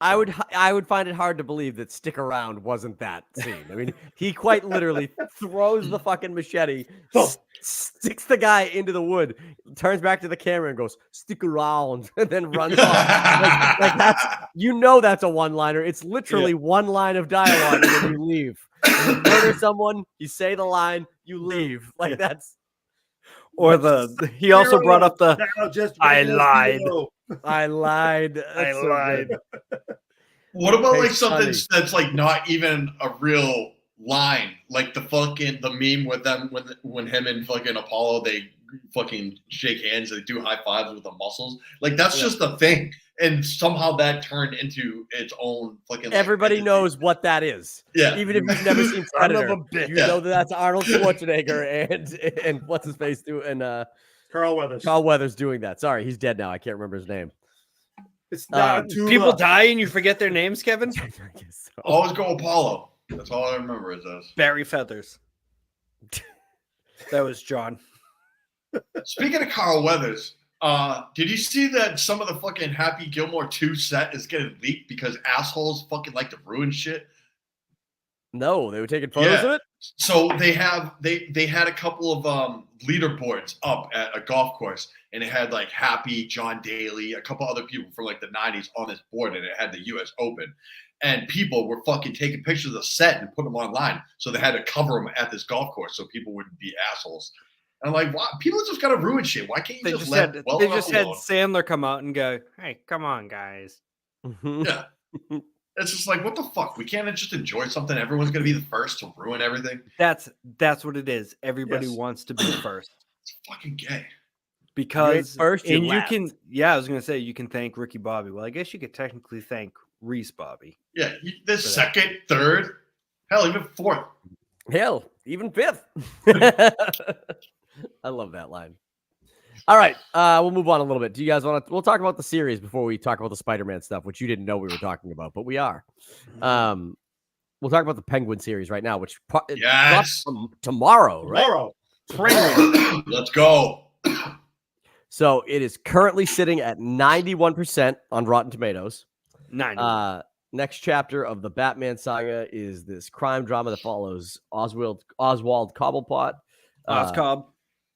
I would find it hard to believe that "stick around" wasn't that scene. I mean, he quite literally throws the fucking machete, sticks the guy into the wood, turns back to the camera and goes, "Stick around," and then runs off. Like that's, that's a one-liner. It's literally one line of dialogue and then you leave. You murder someone, you say the line, you leave. Like that's. Or he also brought up the "I lied." I lied. I lied. What about like something that's like not even a real line, like the meme with them when him and fucking Apollo, they fucking shake hands, they do high fives with the muscles, like that's just a thing, and somehow that turned into its own fucking. Everybody knows what that is. Yeah, even if you've never seen Predator, you know that's Arnold Schwarzenegger and what's his face doing Carl Weathers. Carl Weathers doing that. Sorry, he's dead now. I can't remember his name. It's not people die and you forget their names, Kevin. I guess so. Always go Apollo. That's all I remember is this. Barry Feathers. That was John. Speaking of Carl Weathers, did you see that some of the fucking Happy Gilmore 2 set is getting leaked because assholes fucking like to ruin shit? No, they were taking photos of it? So they had a couple of leaderboards up at a golf course, and it had like Happy, John Daly, a couple other people from like the 90s on this board, and it had the US Open. And people were fucking taking pictures of the set and putting them online. So they had to cover them at this golf course so people wouldn't be assholes. And I'm like, why? People just gotta ruin shit. Why can't you They just had let Sandler come out and go, "Hey, come on, guys." Yeah. It's just like, what the fuck? We can't just enjoy something. Everyone's gonna be the first to ruin everything. That's what it is. Everybody wants to be first. It's fucking gay. Because first, and you can, I was gonna say you can thank Ricky Bobby. Well, I guess you could technically thank Reese Bobby. Yeah, the second, third, hell, even fourth. Hell, even fifth. I love that line. All right, we'll move on a little bit. Do you guys want to? We'll talk about the series before we talk about the Spider-Man stuff, which you didn't know we were talking about, but we are. We'll talk about the Penguin series right now, which drops tomorrow, right? Tomorrow. Let's go. So it is currently sitting at 91% on Rotten Tomatoes. 90. Next chapter of the Batman saga is this crime drama that follows Oswald Cobblepot. Oscobb.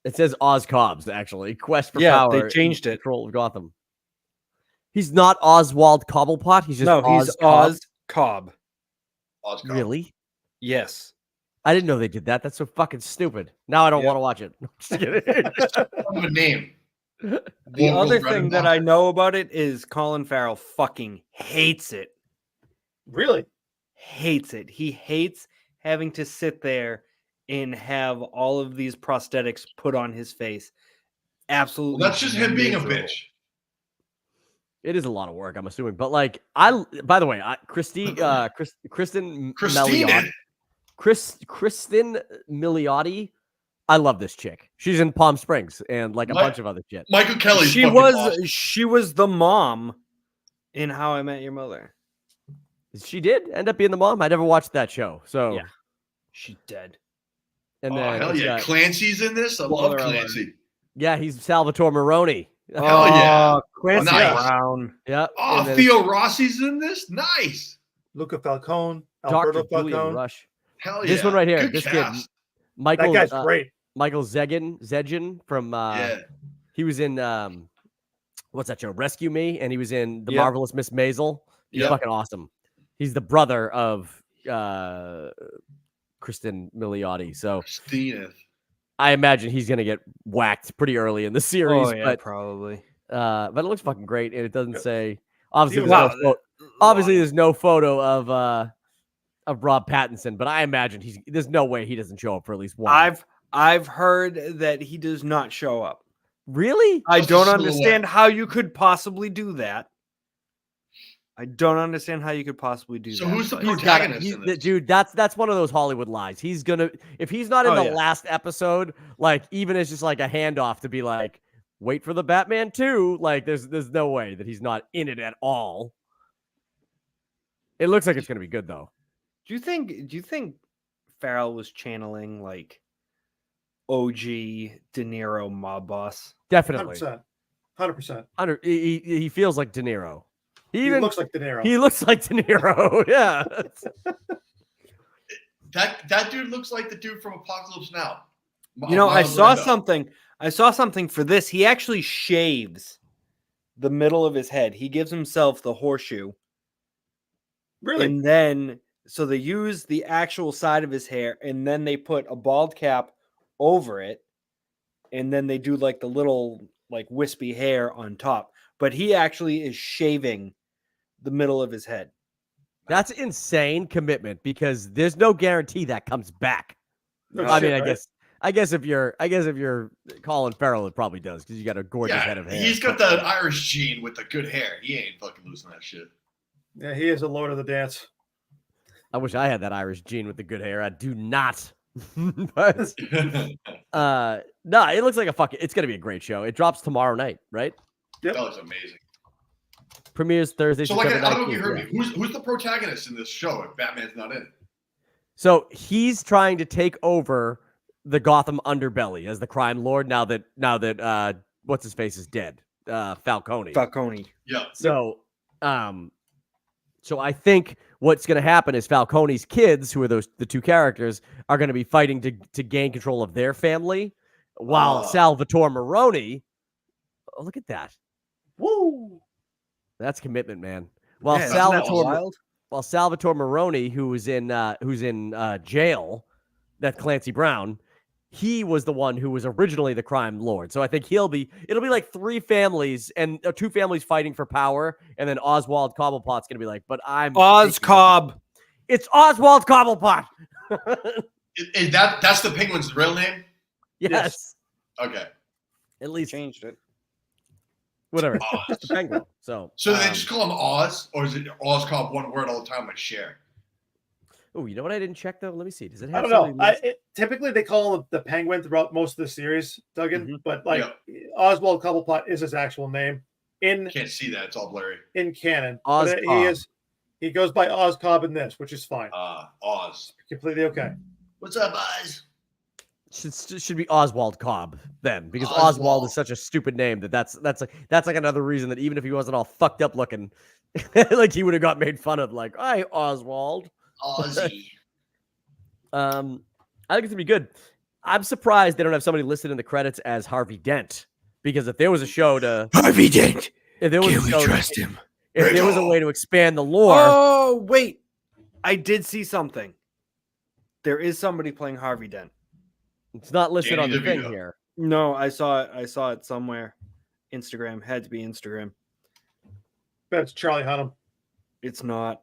It says Oscobbs, actually. Quest for Yeah, power. they changed it. Control of Gotham. He's not Oswald Cobblepot. He's just he's Oz Cobb. Really? Yes. I didn't know they did that. That's so fucking stupid. Now I don't want to watch it. Just kidding. A name. The other thing that I know about it is Colin Farrell fucking hates it. Really? Hates it. He hates having to sit there and have all of these prosthetics put on his face. Absolutely. Well, that's just him being a bitch. It is a lot of work, I'm assuming. But like, by the way, Kristen Milioti. Kristen Milioti. I love this chick. She's in Palm Springs and like a bunch of other shit. Michael Kelly. She was the mom in How I Met Your Mother. She did end up being the mom. I never watched that show. So yeah, she's dead. And then hell yeah, Clancy's in this. I love Clancy. Yeah, he's Salvatore Maroni. Hell yeah, Clancy Brown. Yeah. Oh, Theo Rossi's in this. Nice. Luca Falcone. Dr. Alberto Julian Falcone. Rush. Hell yeah. This one right here. Good this cast. kid, Michael. That guy's great. Michael Zedgen from. He was in what's that show? Rescue Me, and he was in The Marvelous Miss Maisel. He's fucking awesome. He's the brother of Kristen Milioti. So I imagine he's gonna get whacked pretty early in the series. Oh, yeah, but probably. But it looks fucking great, and it doesn't say. Obviously, there's no photo of Rob Pattinson, but I imagine there's no way he doesn't show up for at least one. I've heard that he does not show up. Really? I don't understand how you could possibly do that. I don't understand how you could possibly do that. So who's the protagonist in this? Dude, that's one of those Hollywood lies. He's gonna, if he's not in the last episode, like even as just like a handoff to be like, wait for the Batman 2, like there's no way that he's not in it at all. It looks like it's gonna be good though. Do you think Farrell was channeling like OG De Niro mob boss? Definitely. 100%. He feels like De Niro. He looks like De Niro. He looks like De Niro. Yeah. That dude looks like the dude from Apocalypse Now. You know, I saw something for this. He actually shaves the middle of his head. He gives himself the horseshoe. Really? And then so they use the actual side of his hair, and then they put a bald cap over it, and then they do like the little like wispy hair on top. But he actually is shaving the middle of his head. That's insane commitment because there's no guarantee that comes back. No I shit, mean, right? I guess if you're Colin Farrell, it probably does because you got a gorgeous head of hair. He's got that Irish gene with the good hair. He ain't fucking losing that shit. Yeah, he is a lord of the dance. I wish I had that Irish gene with the good hair. I do not. But no, it looks like it's gonna be a great show. It drops tomorrow night, right? Yep. That looks amazing. Premieres Thursday. So, like, I September don't know if you 19th, heard me. Who's the protagonist in this show if Batman's not in it? So he's trying to take over the Gotham underbelly as the crime lord. Now that what's his face is dead, Falcone. Falcone. Yeah. So, So I think what's going to happen is Falcone's kids, who are the two characters, are going to be fighting to gain control of their family, while Salvatore Maroni. Oh, look at that! Woo! That's commitment, man. While Yeah, Salvatore Maroni, who's in jail, that Clancy Brown, he was the one who was originally the crime lord. So I think it'll be like three families and two families fighting for power, and then Oswald Cobblepot's gonna be like, but I'm Cobb. It's Oswald Cobblepot. That's the penguin's real name? Yes. Okay. At least changed it. Whatever. It's the penguin. So they just call him Oz, or is it Oz Cobb one word all the time like Cher? Oh, you know what I didn't check though? Let me see. Does it have? I don't know. Typically, they call him the Penguin throughout most of the series, Duggan. But Oswald Cobblepot is his actual name. Can't see that; it's all blurry. In canon, Oz Cobb. He goes by Oz Cobb in this, which is fine. Oz, completely okay. What's up, Oz? Should be Oswald Cobb then, because Oswald is such a stupid name that's like another reason that even if he wasn't all fucked up looking, like he would have got made fun of. Like, hi, Oswald. Ozzy. I think it's gonna be good. I'm surprised they don't have somebody listed in the credits as Harvey Dent, because if there was a show to Harvey Dent, if there was can a we show trust him? If there was a way to expand the lore. Oh wait, I did see something. There is somebody playing Harvey Dent. It's not listed on the thing here. No, I saw it somewhere. Instagram had to be Instagram. That's Charlie Hunnam. It's not.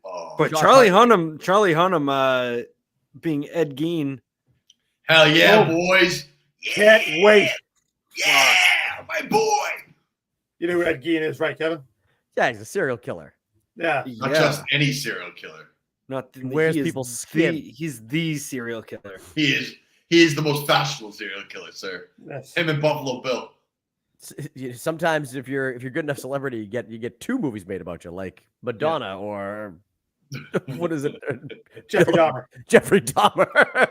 Oh, but Charlie Hunnam, being Ed Gein. Hell yeah, boys! Can't wait. Yeah, my boy. You know who Ed Gein is, right, Kevin? Yeah, he's a serial killer. Yeah, not just any serial killer. Wears people's skin. He's the serial killer. He is the most fashionable serial killer, sir. Yes. Him and Buffalo Bill. Sometimes if you're good enough celebrity, you get two movies made about you, like Madonna or what is it? Jeffrey Dahmer. Jeffrey Dahmer.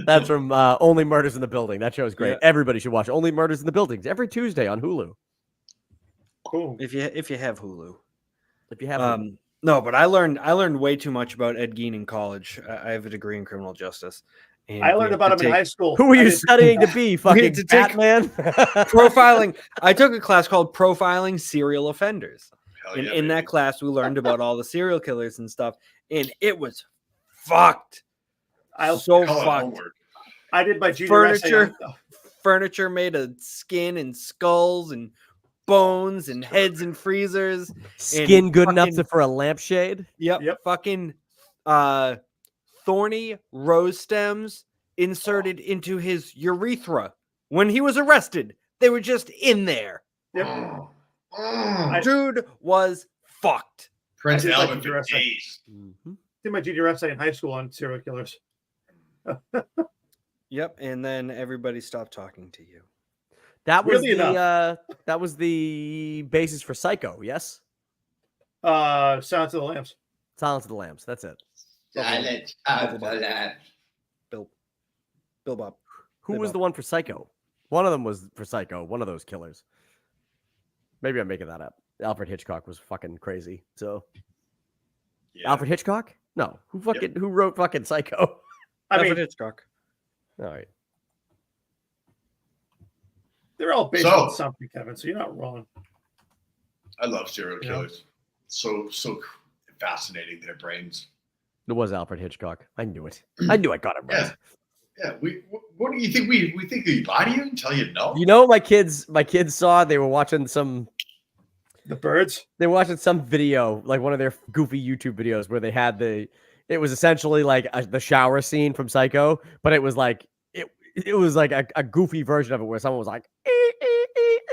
That's from Only Murders in the Building. That show is great. Yeah. Everybody should watch Only Murders in the Buildings every Tuesday on Hulu. Cool. If you have Hulu. If you have no, but I learned way too much about Ed Gein in college. I have a degree in criminal justice. And I learned about him in high school. Who were you studying to be? Fucking Batman? Profiling. I took a class called Profiling Serial Offenders. And yeah, in that class, we learned about all the serial killers and stuff. And it was fucked. Fucked. I did my junior furniture made of skin and skulls and bones and heads and freezers. Skin good enough for a lampshade? Yep. Fucking thorny rose stems inserted into his urethra when he was arrested. They were just in there. Yep. Dude was fucked. Prince Albert for days. Did my junior essay in high school on serial killers. Yep, and then everybody stopped talking to you. That was that was the basis for Psycho, yes? Silence of the Lambs. Silence of the Lambs, that's it. Silence of the Lambs. Bill Bob. Who was the one for Psycho? One of them was for Psycho, one of those killers. Maybe I'm making that up. Alfred Hitchcock was fucking crazy. So Alfred Hitchcock? No. Who wrote fucking Psycho? Alfred Hitchcock. All right. They're all based on something, Kevin, so you're not wrong. I love serial killers. So fascinating, their brains. It was Alfred Hitchcock. I knew it. I knew I got it right. Yeah. What do you think? We think we lie to you and tell you no? You know, my kids saw, they were watching The Birds? They were watching some video, like one of their goofy YouTube videos where they had it was essentially like the shower scene from Psycho, but it was like it was like a goofy version of it where someone was like,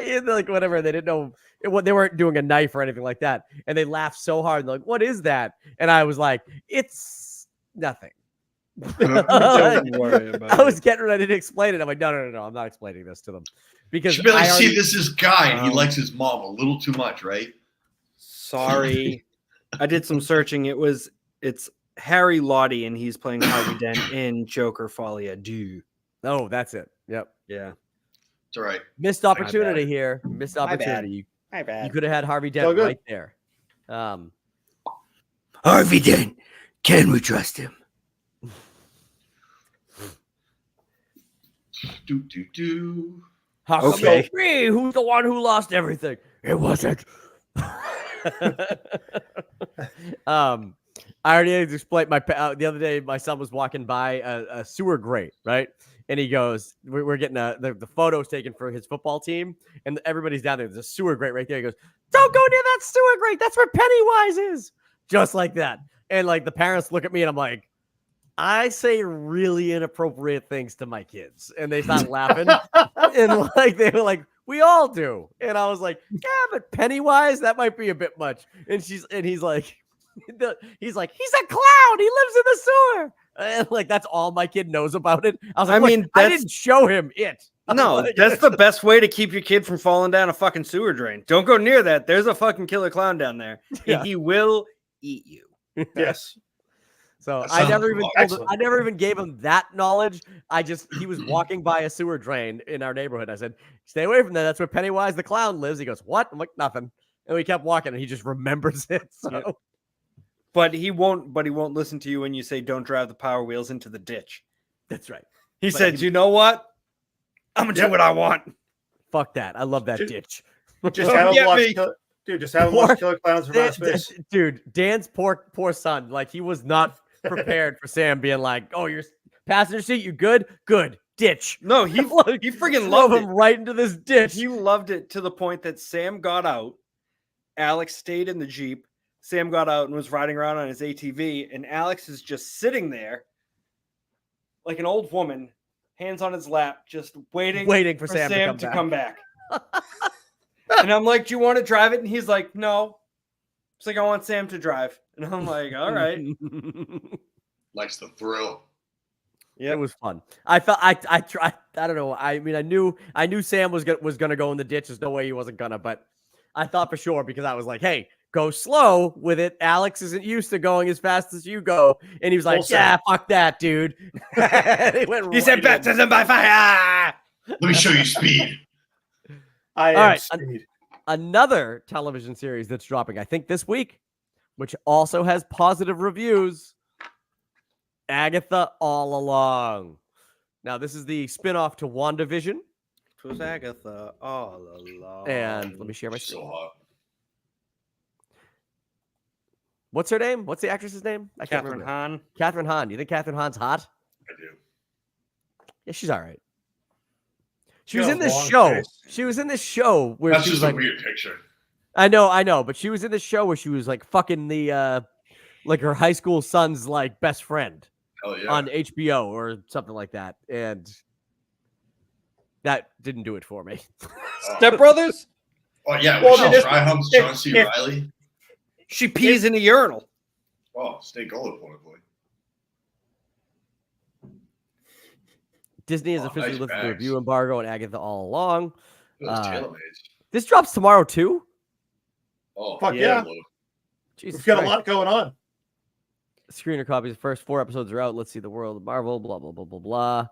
and like whatever. They didn't know they weren't doing a knife or anything like that, and they laughed so hard. And they're like, "What is that?" And I was like, "It's nothing." Don't worry about I was getting ready to explain it. I'm like, no, I'm not explaining this to them because you should be like, see, this is guy, and he likes his mom a little too much, right? Sorry, I did some searching. It's Harry Lottie, and he's playing Harvey Dent in Joker Folie à Deux. Oh, that's it. Yep. Yeah. It's all right. Missed opportunity here. Missed opportunity. My bad. You could have had Harvey Dent right there. Harvey Dent. Can we trust him? How come it's me? Who's the one who lost everything? It wasn't. I already explained the other day. My son was walking by a sewer grate, right? And he goes, "We're getting the photos taken for his football team, and everybody's down there. There's a sewer grate right there." He goes, "Don't go near that sewer grate. That's where Pennywise is." Just like that. And like the parents look at me, and I'm like, I say really inappropriate things to my kids, and they start laughing, and like they were like, "We all do," and I was like, "Yeah, but Pennywise, that might be a bit much." And he's like, he's a clown. He lives in the sewer, and like that's all my kid knows about it. I was like, I didn't show him it. No, that's the best way to keep your kid from falling down a fucking sewer drain. Don't go near that. There's a fucking killer clown down there, and he will eat you. Yes. So I never even gave him that knowledge. He was walking by a sewer drain in our neighborhood. I said, "Stay away from that. That's where Pennywise the clown lives." He goes, "What?" I'm like, "Nothing." And we kept walking, and he just remembers it. So, yeah. But he won't listen to you when you say, "Don't drive the Power Wheels into the ditch." That's right. He said, "You know what? I'm gonna do what I want." Fuck that. I love that ditch. Just have him watch. Just have him watch Killer Clowns from Outer Space. Dude, Dan's poor son. Like he was not prepared for Sam being like, "Oh, your passenger seat, you good? Good. Ditch." No, he freaking loved him right into this ditch. He loved it to the point that Sam got out. Alex stayed in the Jeep. Sam got out and was riding around on his ATV, and Alex is just sitting there like an old woman, hands on his lap, just waiting for Sam to come back. And I'm like, "Do you want to drive it?" And he's like, "No." It's like, "I want Sam to drive." And I'm like, "All right." Likes the thrill. Yeah, it was fun. I felt I tried. I don't know. I mean, I knew Sam was gonna go in the ditch. There's no way he wasn't gonna, but I thought for sure because I was like, "Hey, go slow with it. Alex isn't used to going as fast as you go." And he was like, "Yeah, fuck that, dude." He said, "Baptism by fire." Let me show you speed. All right, another television series that's dropping, I think this week, which also has positive reviews. Agatha All Along. Now, this is the spinoff to WandaVision. It was Agatha All Along. And let me share my screen. So hot. What's her name? What's the actress's name? I can't remember. Hahn. Catherine Hahn. You think Catherine Hahn's hot? I do. Yeah, she's all right. She was in this show. She was in this show where that's she was just like, a weird picture. I know, but she was in this show where she was like fucking the like her high school son's like best friend. Hell yeah. On HBO or something like that, and that didn't do it for me. Step Brothers? Oh yeah, well, she dry humps John C. Reilly. She pees in a urinal. Oh, stay gold, boy. Disney has officially lifted the review embargo on Agatha All Along. This drops tomorrow too. Oh, fuck yeah! Jesus We've got Christ. a lot going on. Screener copies. The first 4 episodes are out. Let's see the world of Marvel. Blah blah blah blah blah.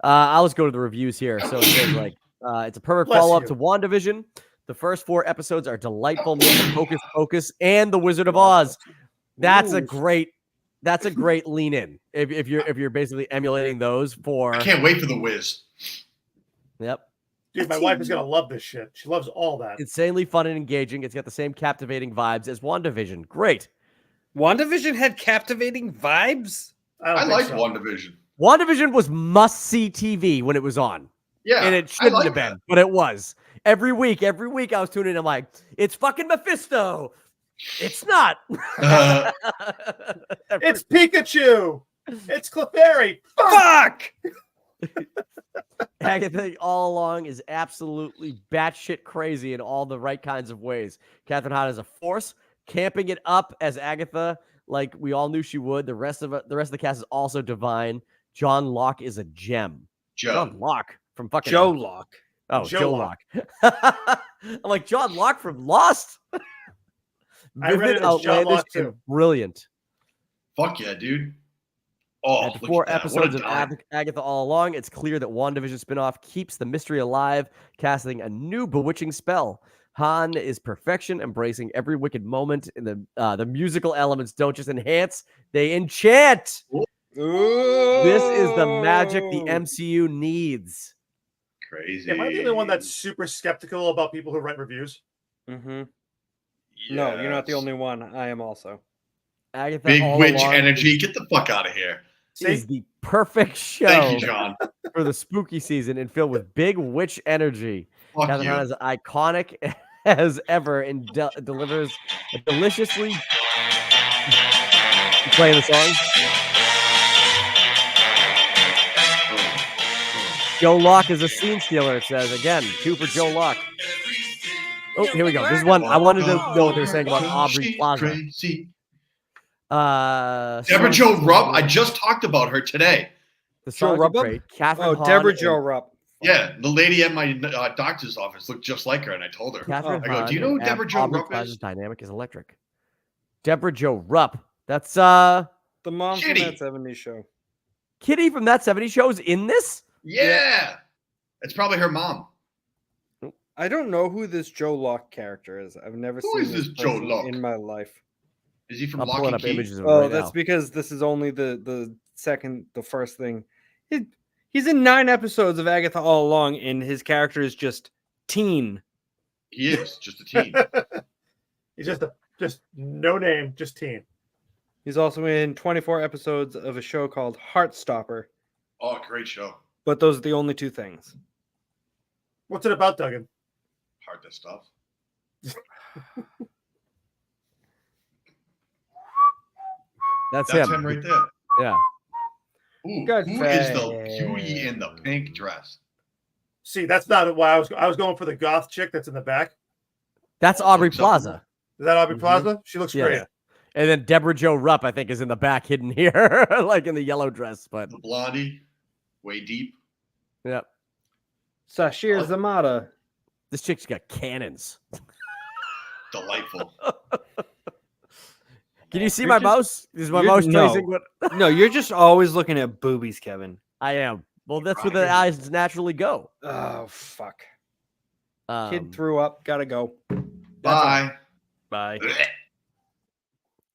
I'll just go to the reviews here. So it says like it's a perfect follow-up to WandaVision. The first 4 episodes are delightful. Hocus Pocus and The Wizard of Oz. That's a great lean in. If you're basically emulating those for. I can't wait for The Wiz. Yep. Dude, my wife is gonna love this shit. She loves all that. Insanely fun and engaging. It's got the same captivating vibes as WandaVision. Great. WandaVision had captivating vibes? I like WandaVision. WandaVision was must-see TV when it was on. Yeah. And it shouldn't have been, but it was. Every week I was tuning in. I'm like, it's fucking Mephisto. It's not. It's Pikachu. It's Clefairy. Fuck! Agatha All Along is absolutely batshit crazy in all the right kinds of ways. Catherine Hahn is a force, camping it up as Agatha, like we all knew she would. The rest of the cast is also divine. John Locke is a gem. John Locke from fucking Joe Locke. Oh, Joe Locke. I'm like John Locke from Lost. I read it as John Locke too. Brilliant. Fuck yeah, dude. Oh, after 4 episodes of Agatha All Along, it's clear that WandaVision spinoff keeps the mystery alive, casting a new bewitching spell Han is perfection, embracing every wicked moment. In the musical elements don't just enhance, they enchant. This is the magic the MCU needs. Crazy. Am I the only one that's super skeptical about people who write reviews? Mm-hmm. No, you're not the only one. I am also. Agatha, Big all witch along energy. Get the fuck out of here. is the perfect show Thank you, John. for the spooky season and filled with big witch energy. Fuck Catherine you. Hahn is iconic as ever and delivers a deliciously. You playing the song? Joe Locke is a scene stealer, it says. Again, 2 for Joe Locke. Oh, here we go. This is one I wanted to know what they were saying about Aubrey Plaza. Crazy. Deborah Jo Rupp. I just talked about her today. The song Rupp? great. Catherine Oh, Hahn Deborah and- Jo Rupp. Yeah, the lady at my doctor's office looked just like her, and I told her. Catherine I go, Hahn do you know who and Deborah Jo Aubrey Rupp Plaza's is? dynamic is electric. Deborah Jo Rupp. That's The mom Kitty. from that 70s show. Kitty from that 70s show is in this? Yeah. It's probably her mom. I don't know who this Joe Locke character is. I've never Who seen is this Joe person Locke? in my life. Is he from I'm Lock pulling and up Key? images of him Oh, right that's now. because this is only the first thing. He's in 9 episodes of Agatha all along, and his character is just teen. He is just a teen. He's just no name, just teen. He's also in 24 episodes of a show called Heartstopper, Oh, great show. but those are the only 2 things. What's it about, Duggan? Hard to stuff. That's That's him. him right there. Yeah. Ooh, Good who is the cutie in the pink dress? See, that's not why I was going for the goth chick that's in the back. That's Aubrey Plaza. Is that Aubrey Mhm. Plaza? She looks Yeah. great. And then Deborah Jo Rupp, I think, is in the back hidden here, like in the yellow dress. But The blondie, way deep. yeah, Sashir Zamata. this chick's got cannons. Delightful. Can you see You're my just- mouse? Is my you're- mouse no. tracing what No, you're just always looking at boobies, Kevin. I am? Well, that's where the eyes naturally go. Oh, fuck. Um, Kid threw up. Gotta go. Bye. Bye.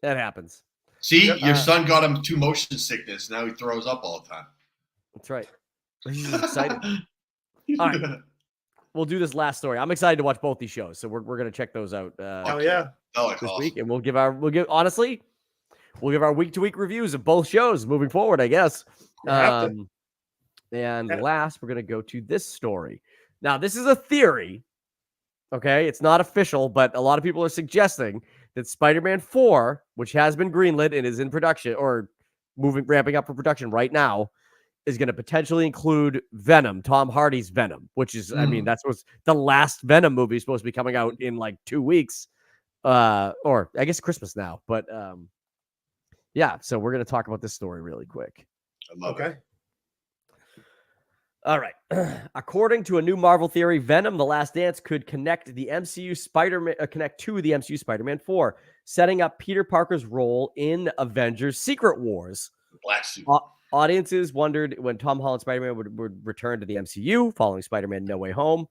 That happens. See, Yep. your son got him too motion sickness. Now he throws up all the time. That's right. He's excited. All right. We'll do this last story. I'm excited to watch both these shows, so we're gonna check those out. Oh yeah. Oh, like this awesome. week, and we'll give our week-to-week reviews of both shows moving forward, I guess. You have to. And Yeah. last, we're gonna go to this story. Now, this is a theory. Okay, it's not official, but a lot of people are suggesting that Spider-Man 4, which has been greenlit and is in production or ramping up for production right now, is going to potentially include Venom, Tom Hardy's Venom, which is, I mean, that's what's the last Venom movie is supposed to be coming out in like 2 weeks, or I guess Christmas now. But yeah, so we're going to talk about this story really quick. I love it. All right. According to a new Marvel theory, Venom: The Last Dance could connect the MCU Spider-Man connect to the MCU Spider-Man 4, setting up Peter Parker's role in Avengers: Secret Wars. Black suit. Audiences wondered when Tom Holland Spider-Man would return to the MCU following Spider-Man No Way Home.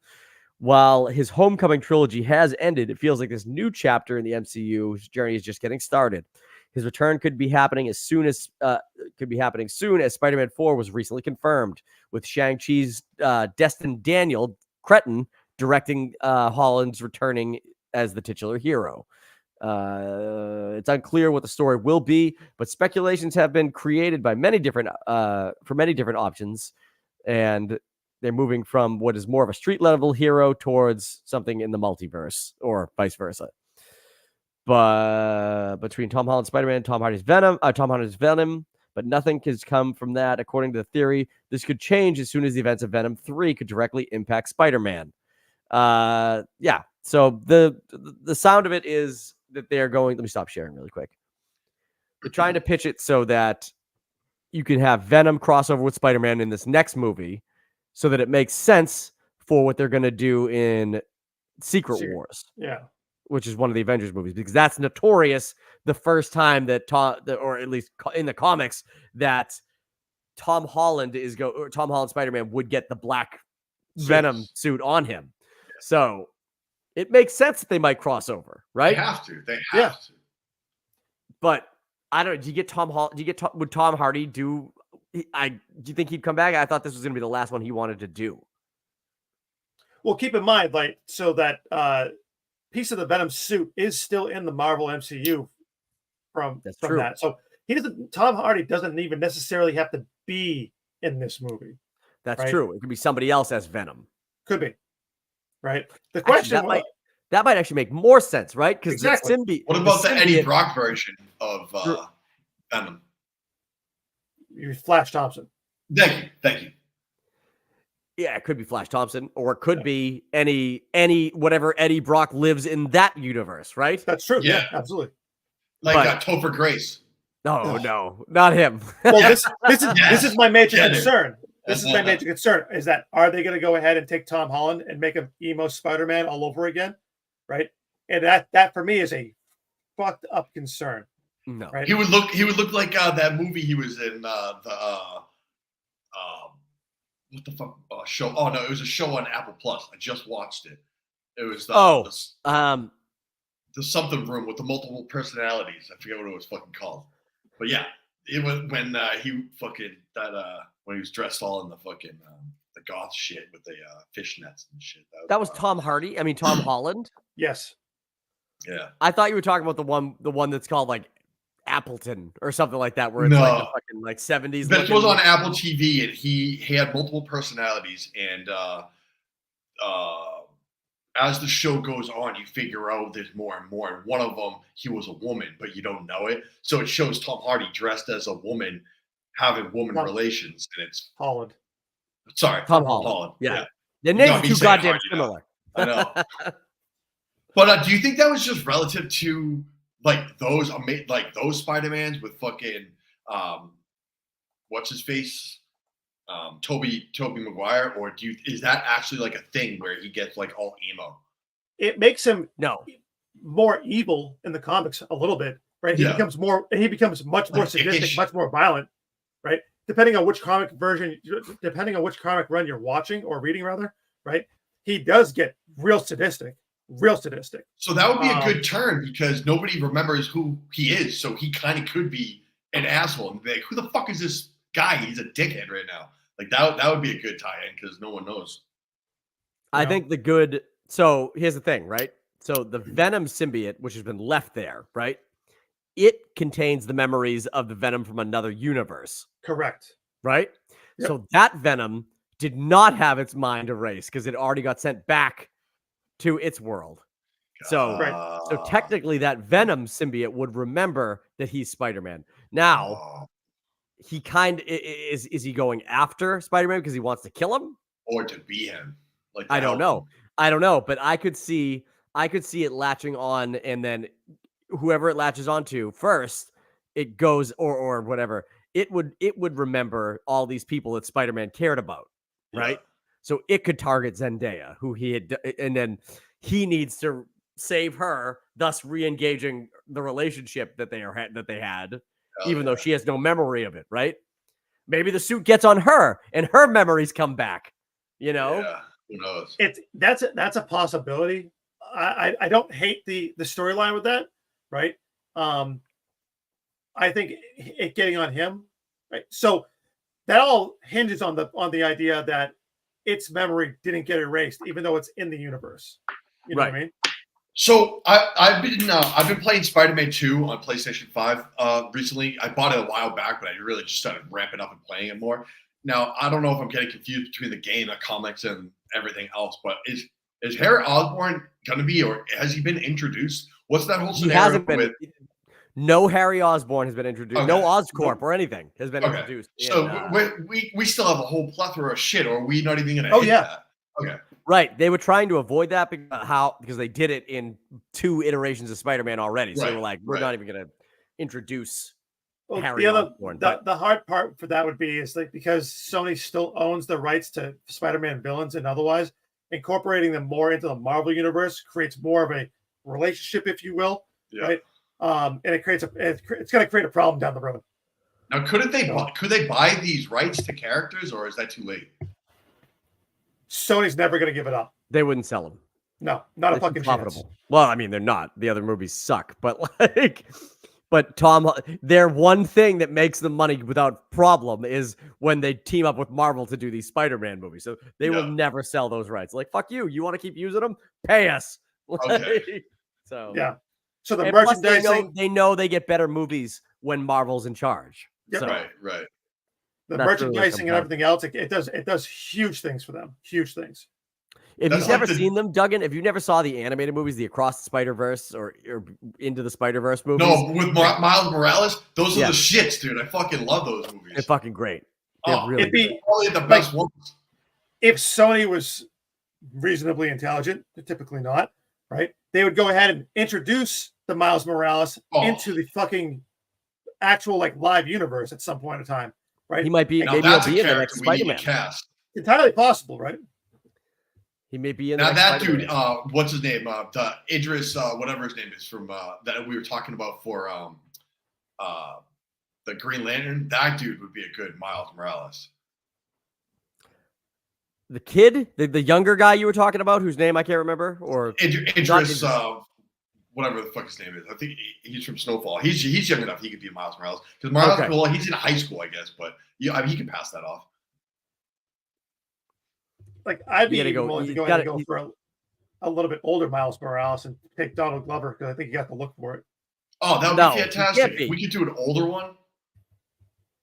While his Homecoming trilogy has ended, it feels like this new chapter in the MCU's journey is just getting started. His return could be happening soon as Spider-Man 4 was recently confirmed, with Shang-Chi's Destin Daniel Cretton directing Holland's returning as the titular hero. It's unclear what the story will be, but speculations have been created by many different options, and they're moving from what is more of a street level hero towards something in the multiverse, or vice versa. But between Tom Holland's Spider-Man, Tom Hardy's Venom, but nothing has come from that. According to the theory, this could change as soon as the events of Venom 3 could directly impact Spider-Man. Yeah. So the sound of it is that they're going. Let me stop sharing really quick. They're trying to pitch it so that you can have Venom crossover with Spider-Man in this next movie, so that it makes sense for what they're going to do in Secret Wars. Yeah. Which is one of the Avengers movies, because that's notorious. The first time that or at least in the comics, that Tom Holland Spider-Man would get the black Venom suit on him. So It makes sense that they might cross over, right? They have to. They have to. But I don't. Do you get Tom Holland? Would Tom Hardy do? Do you think he'd come back? I thought this was going to be the last one he wanted to do. Well, keep in mind, like, so that piece of the Venom suit is still in the Marvel MCU from true. that. So Tom Hardy doesn't even necessarily have to be in this movie. That's true. It could be somebody else as Venom. Could be. Right. The question that might actually make more sense, right? Because exactly. What about the Eddie Brock version of Venom? Flash Thompson. Thank you. Yeah, it could be Flash Thompson, or it could be any whatever Eddie Brock lives in that universe, right? That's true. Yeah, absolutely. Like Topher Grace. No, not him. Well, this is my major concern. This is my major concern: is that are they going to go ahead and take Tom Holland and make him emo Spider-Man all over again, right? And that for me is a fucked up concern. No, right? He would look like that movie he was in. What the fuck show? Oh no, it was a show on Apple Plus. I just watched it. It was the something room with the multiple personalities. I forget what it was fucking called. But yeah, it was when he fucking when he was dressed all in the fucking the goth shit with the fishnets and shit. That was Tom Hardy. I mean Tom Holland. Yes. Yeah. I thought you were talking about the one that's called like Appleton or something like that, where it's like the fucking like 70s. This was on Apple TV, and he had multiple personalities, and as the show goes on, you figure out there's more and more. And one of them, he was a woman, but you don't know it. So it shows Tom Hardy dressed as a woman, having woman relations, and it's Holland. Sorry, Tom Holland. Yeah. The names are too goddamn similar. I know. But do you think that was just relative to like those Spider-Mans with fucking what's his face? Toby Maguire, or is that actually like a thing where he gets like all emo? It makes him more evil in the comics a little bit, right? He becomes much more sadistic, much more violent, right? Depending on which comic run you're watching or reading rather, right? He does get real sadistic. So that would be a good turn because nobody remembers who he is. So he kind of could be an asshole and be like, who the fuck is this guy? He's a dickhead right now. Like that would be a good tie-in because no one knows. I think so here's the thing, right? So the Venom symbiote, which has been left there, right? It contains the memories of the Venom from another universe. Correct. Right? Yep. So that Venom did not have its mind erased because it already got sent back to its world. So technically that Venom symbiote would remember that he's Spider-Man. Now, he is he going after Spider-Man because he wants to kill him? Or to be him? Like I don't know. But I could see it latching on, and then whoever it latches onto first, it goes or whatever. It would remember all these people that Spider-Man cared about, right? Yeah. So it could target Zendaya, who he had, and then he needs to save her, thus re-engaging the relationship that they had, even though she has no memory of it, right? Maybe the suit gets on her, and her memories come back. You know, who knows? That's a possibility. I don't hate the storyline with that, right? I think it getting on him, right? So that all hinges on the idea that its memory didn't get erased, even though it's in the universe. You know what I mean? So I've been playing Spider-Man 2 on PlayStation 5 recently. I bought it a while back, but I really just started ramping up and playing it more. Now I don't know if I'm getting confused between the game, the comics, and everything else. But is Harry Osborn going to be, or has he been introduced? What's that whole scenario? He hasn't been. No Harry Osborn has been introduced. Okay. No Oscorp or anything has been introduced. So we still have a whole plethora of shit, or are we not even going to that? Okay. Right. They were trying to avoid that because they did it in 2 iterations of Spider-Man already. So they were like, we're not even going to introduce Harry Osborn. The hard part for that would be is like because Sony still owns the rights to Spider-Man villains and otherwise, incorporating them more into the Marvel universe creates more of a relationship, if you will. Yeah. Right. And it's going to create a problem down the road. Now, could they buy these rights to characters, or is that too late? Sony's never going to give it up. They wouldn't sell them. No, not a They're too fucking chance. profitable. Well, I mean, they're not. The other movies suck, but like, but their one thing that makes them money without problem is when they team up with Marvel to do these Spider-Man movies. So they will never sell those rights. Like, fuck you. You want to keep using them? Pay us. Okay. So yeah. So the and plus merchandising, they know they get better movies when Marvel's in charge. Yep. So Right. The that's really merchandising and everything else, it does huge things for them. Huge things. If That's you've like never seen them, Duggan, if you never saw the animated movies, the Across the Spider-Verse or Into the Spider-Verse movies. No, with Miles Morales, those are Yeah. the shits, dude. I fucking love those movies. They're fucking great. They're Oh, really It'd be good. Probably the best like, ones. if Sony was reasonably intelligent, they're typically not, right? They would go ahead and introduce the Miles Morales into the fucking actual like live universe at some point in time, right? He might be, Now maybe he'll that's a be in the next character we need to Spider-Man. cast. Entirely possible, right? He may be in Now the next that Spider-Man. dude, what's his name? The Idris, whatever his name is, from that we were talking about for the Green Lantern. That dude would be a good Miles Morales. The kid, the younger guy you were talking about, whose name I can't remember, or Idris, whatever the fuck his name is. I think he's from Snowfall. He's young enough he could be Miles Morales because Miles, Okay. well, he's in high school, I guess, but yeah, I mean, he can pass that off. Like I'd be You gotta even go- willing you to go gotta- ahead and go for a little bit older Miles Morales and take Donald Glover because I think you got to look for it. Oh, that would No, be he fantastic. can't be. If we could do an older one.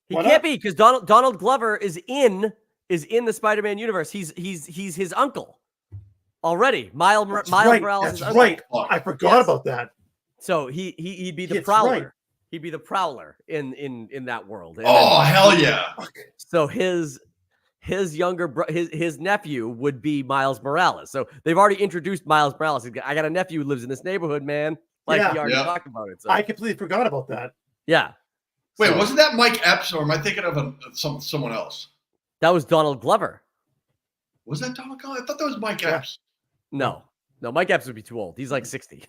He Why can't not? be because Donald Glover is in the Spider-Man universe. He's his uncle already. Miles right. Morales is That's uncle. right. I forgot about that. So he'd be the That's Prowler. right. He'd be the Prowler in that world. And Oh, then- hell yeah. So his younger his nephew would be Miles Morales. So they've already introduced Miles Morales. I got a nephew who lives in this neighborhood, man. Like Yeah. he already Yeah. talked about it. So I completely forgot about that. yeah. Wait, So, wasn't that Mike Epps, or am I thinking of someone else? that was Donald Glover? Was that Donald Glover? I thought that was Mike Yeah. Epps. No, Mike Epps would be too old. He's like 60.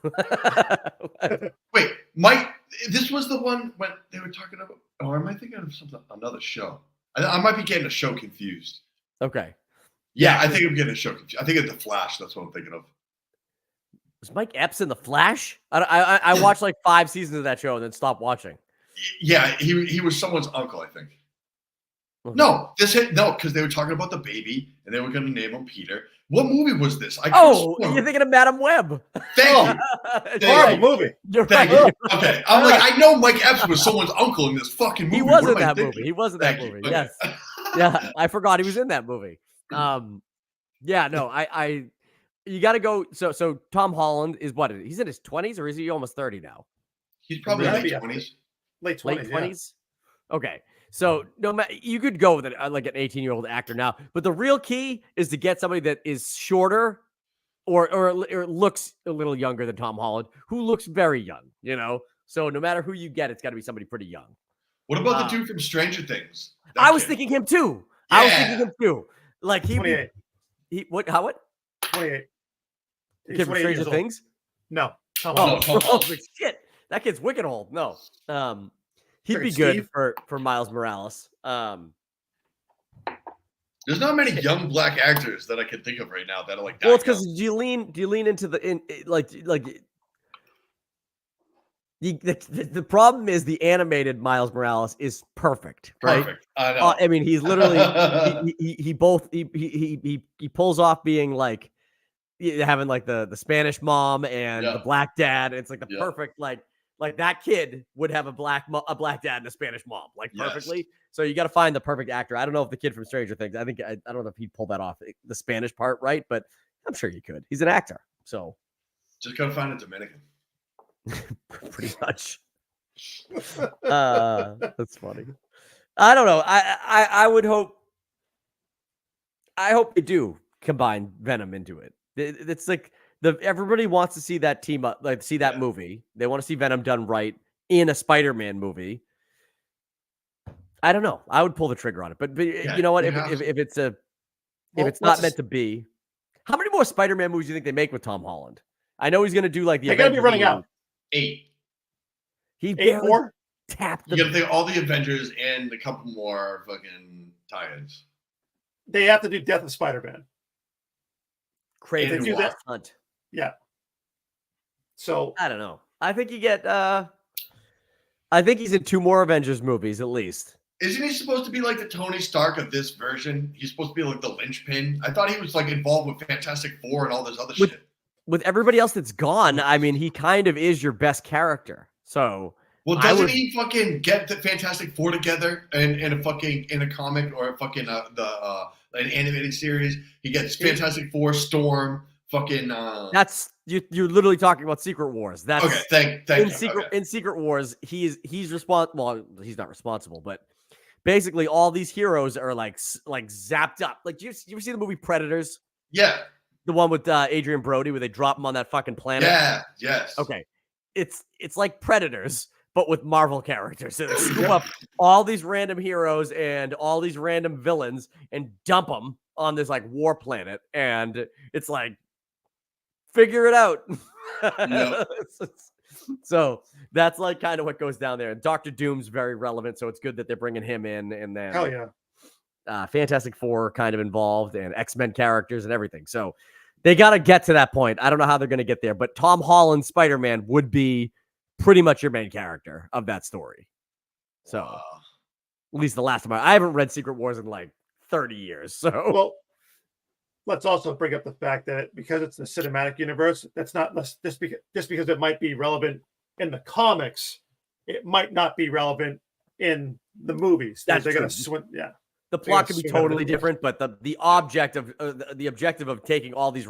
Wait, Mike, this was the one when they were talking about, or am I thinking of another show? I might be getting a show confused. Okay. Yeah, I think I'm getting a show confused. I think it's The Flash. That's what I'm thinking of. Was Mike Epps in The Flash? I watched like 5 seasons of that show and then stopped watching. Yeah, he was someone's uncle, I think. Okay. No, because they were talking about the baby and they were going to name him Peter. What movie was this? Oh, you're thinking of Madam Web. Thank you. Horrible movie. You're Thank right. you. Okay, I'm like, I know Mike Epps was someone's uncle in this fucking movie. He was What in am I that thinking? movie. He was in that Thank you. movie. Okay. Yes. Yeah, I forgot he was in that movie. Yeah, no, I you got to go. So Tom Holland is what? He's in his 20s or is he almost 30 now? He's probably Yeah, late yeah. 20s. Late 20s. Late 20s. Okay, so no matter you could go with like an 18-year-old actor now, but the real key is to get somebody that is shorter or looks a little younger than Tom Holland, who looks very young. You know, so no matter who you get, it's got to be somebody pretty young. What about the dude from Stranger Things? That I was kid. thinking him too. I was Yeah. thinking him too. Like he 28. what? How what? 28. He's Kid from 28 Stranger years old. Things? No. Tom Oh, Holland. Tom Holland. oh, shit! That kid's wicked old. No, he'd be Freaking good Steve. for Miles Morales. There's not many young black actors that I can think of right now that are like that. Well, it's young. because do you lean into the problem is the animated Miles Morales is perfect, right? Perfect. I know. I mean, he's literally he pulls off being like having like the Spanish mom and the black dad. It's like the perfect like that kid would have a black dad and a Spanish mom like perfectly. So you got to find the perfect actor. I don't know if the kid from Stranger Things. I don't know if he'd pull that off the Spanish part right, but I'm sure you could. He's an actor, so Just gotta find a Dominican. pretty much. That's funny. I don't know. I would hope. I hope they do combine Venom into it. It's like everybody wants to see that team up, like see that movie. They want to see Venom done right in a Spider-Man movie. I don't know. I would pull the trigger on it, but you know what? If it's if it's not meant to be, how many more Spider-Man movies do you think they make with Tom Holland? I know he's going to do like the. They're going to be running out. 8. He 8 more. Tapped You gotta think all the Avengers and a couple more fucking tie-ins. They have to do Death of Spider-Man. Crazy They do that. Hunt. Yeah. So I don't know. I think you get. I think he's in 2 more Avengers movies at least. Isn't he supposed to be like the Tony Stark of this version? He's supposed to be like the linchpin. I thought he was like involved with Fantastic Four and all this other shit. With everybody else that's gone, I mean, he kind of is your best character. So, well, doesn't he fucking get the Fantastic Four together in a comic or a fucking an animated series? He gets Fantastic Four, Storm, fucking. That's you're literally talking about Secret Wars. That's okay. Thank you. In Secret Wars, he's responsible. Well, he's not responsible, but basically all these heroes are like zapped up. Like, you ever see the movie Predators? Yeah. The one with Adrian Brody where they drop him on that fucking planet? Yeah, yes. Okay. It's like Predators, but with Marvel characters. So they scoop up all these random heroes and all these random villains and dump them on this like war planet. And it's like, figure it out. Yep. So that's like kind of what goes down there. And Dr. Doom's very relevant, so it's good that they're bringing him in. And then hell yeah. Fantastic Four kind of involved, and X-Men characters and everything. So they got to get to that point. I don't know how they're going to get there, but Tom Holland Spider-Man would be pretty much your main character of that story. So at least the last time I haven't read Secret Wars in like 30 years. So well, let's also bring up the fact that because it's the cinematic universe, that's not just because it might be relevant in the comics, it might not be relevant in the movies. That's they're true. going to swim. Yeah. The plot can be totally different, but the objective of taking all these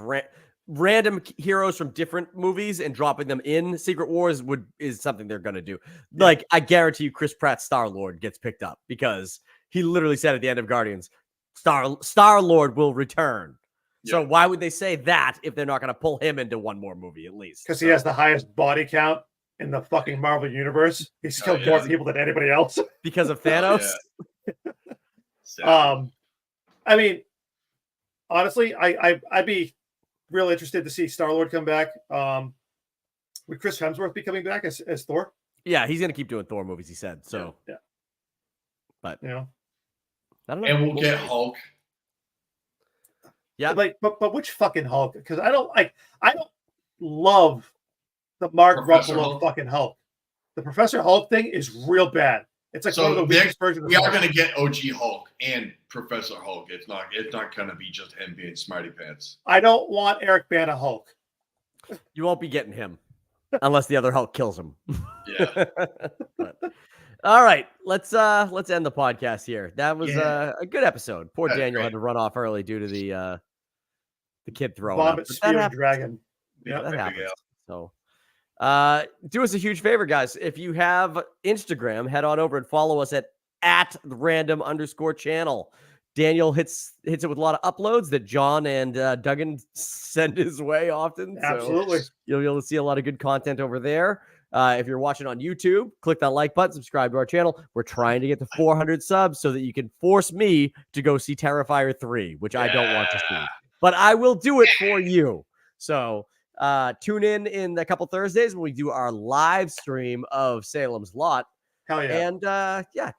random heroes from different movies and dropping them in Secret Wars is something they're going to do. Yeah. Like, I guarantee you Chris Pratt's Star-Lord gets picked up because he literally said at the end of Guardians, Star-Lord will return. Yeah. So why would they say that if they're not going to pull him into one more movie at least? Because he has the highest body count in the fucking Marvel universe. He's killed more people than anybody else. Because of Thanos? I mean, honestly, I'd be real interested to see Star-Lord come back. Would Chris Hemsworth be coming back as Thor? Yeah, he's gonna keep doing Thor movies, he said. So yeah. But you know, I don't know. And we'll get Hulk. Yeah, like but which fucking Hulk? Because I don't love the Mark Ruffalo fucking Hulk. The Professor Hulk thing is real bad. It's like one of the weakest versions. We are going to get OG Hulk and Professor Hulk. It's not going to be just him being Smarty Pants. I don't want Eric Bana Hulk. You won't be getting him unless the other Hulk kills him. Yeah. All right, let's end the podcast here. That was a good episode. Poor Daniel had to run off early due to the kid throwing vomit spear dragon. Yeah, that happens. So. Do us a huge favor, guys. If you have Instagram, head on over and follow us at @random_channel. Daniel hits it with a lot of uploads that John and Duggan send his way often. Absolutely. So you'll be able to see a lot of good content over there. If you're watching on YouTube, click that like button, subscribe to our channel. We're trying to get to 400 subs so that you can force me to go see Terrifier 3, which I don't want to see. But I will do it for you. So tune in a couple Thursdays when we do our live stream of Salem's Lot. Hell yeah. And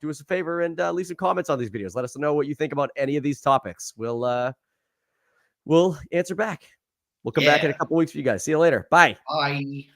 do us a favor and leave some comments on these videos. Let us know what you think about any of these topics. We'll answer back. We'll come back in a couple weeks for you guys. See you later. Bye. Bye.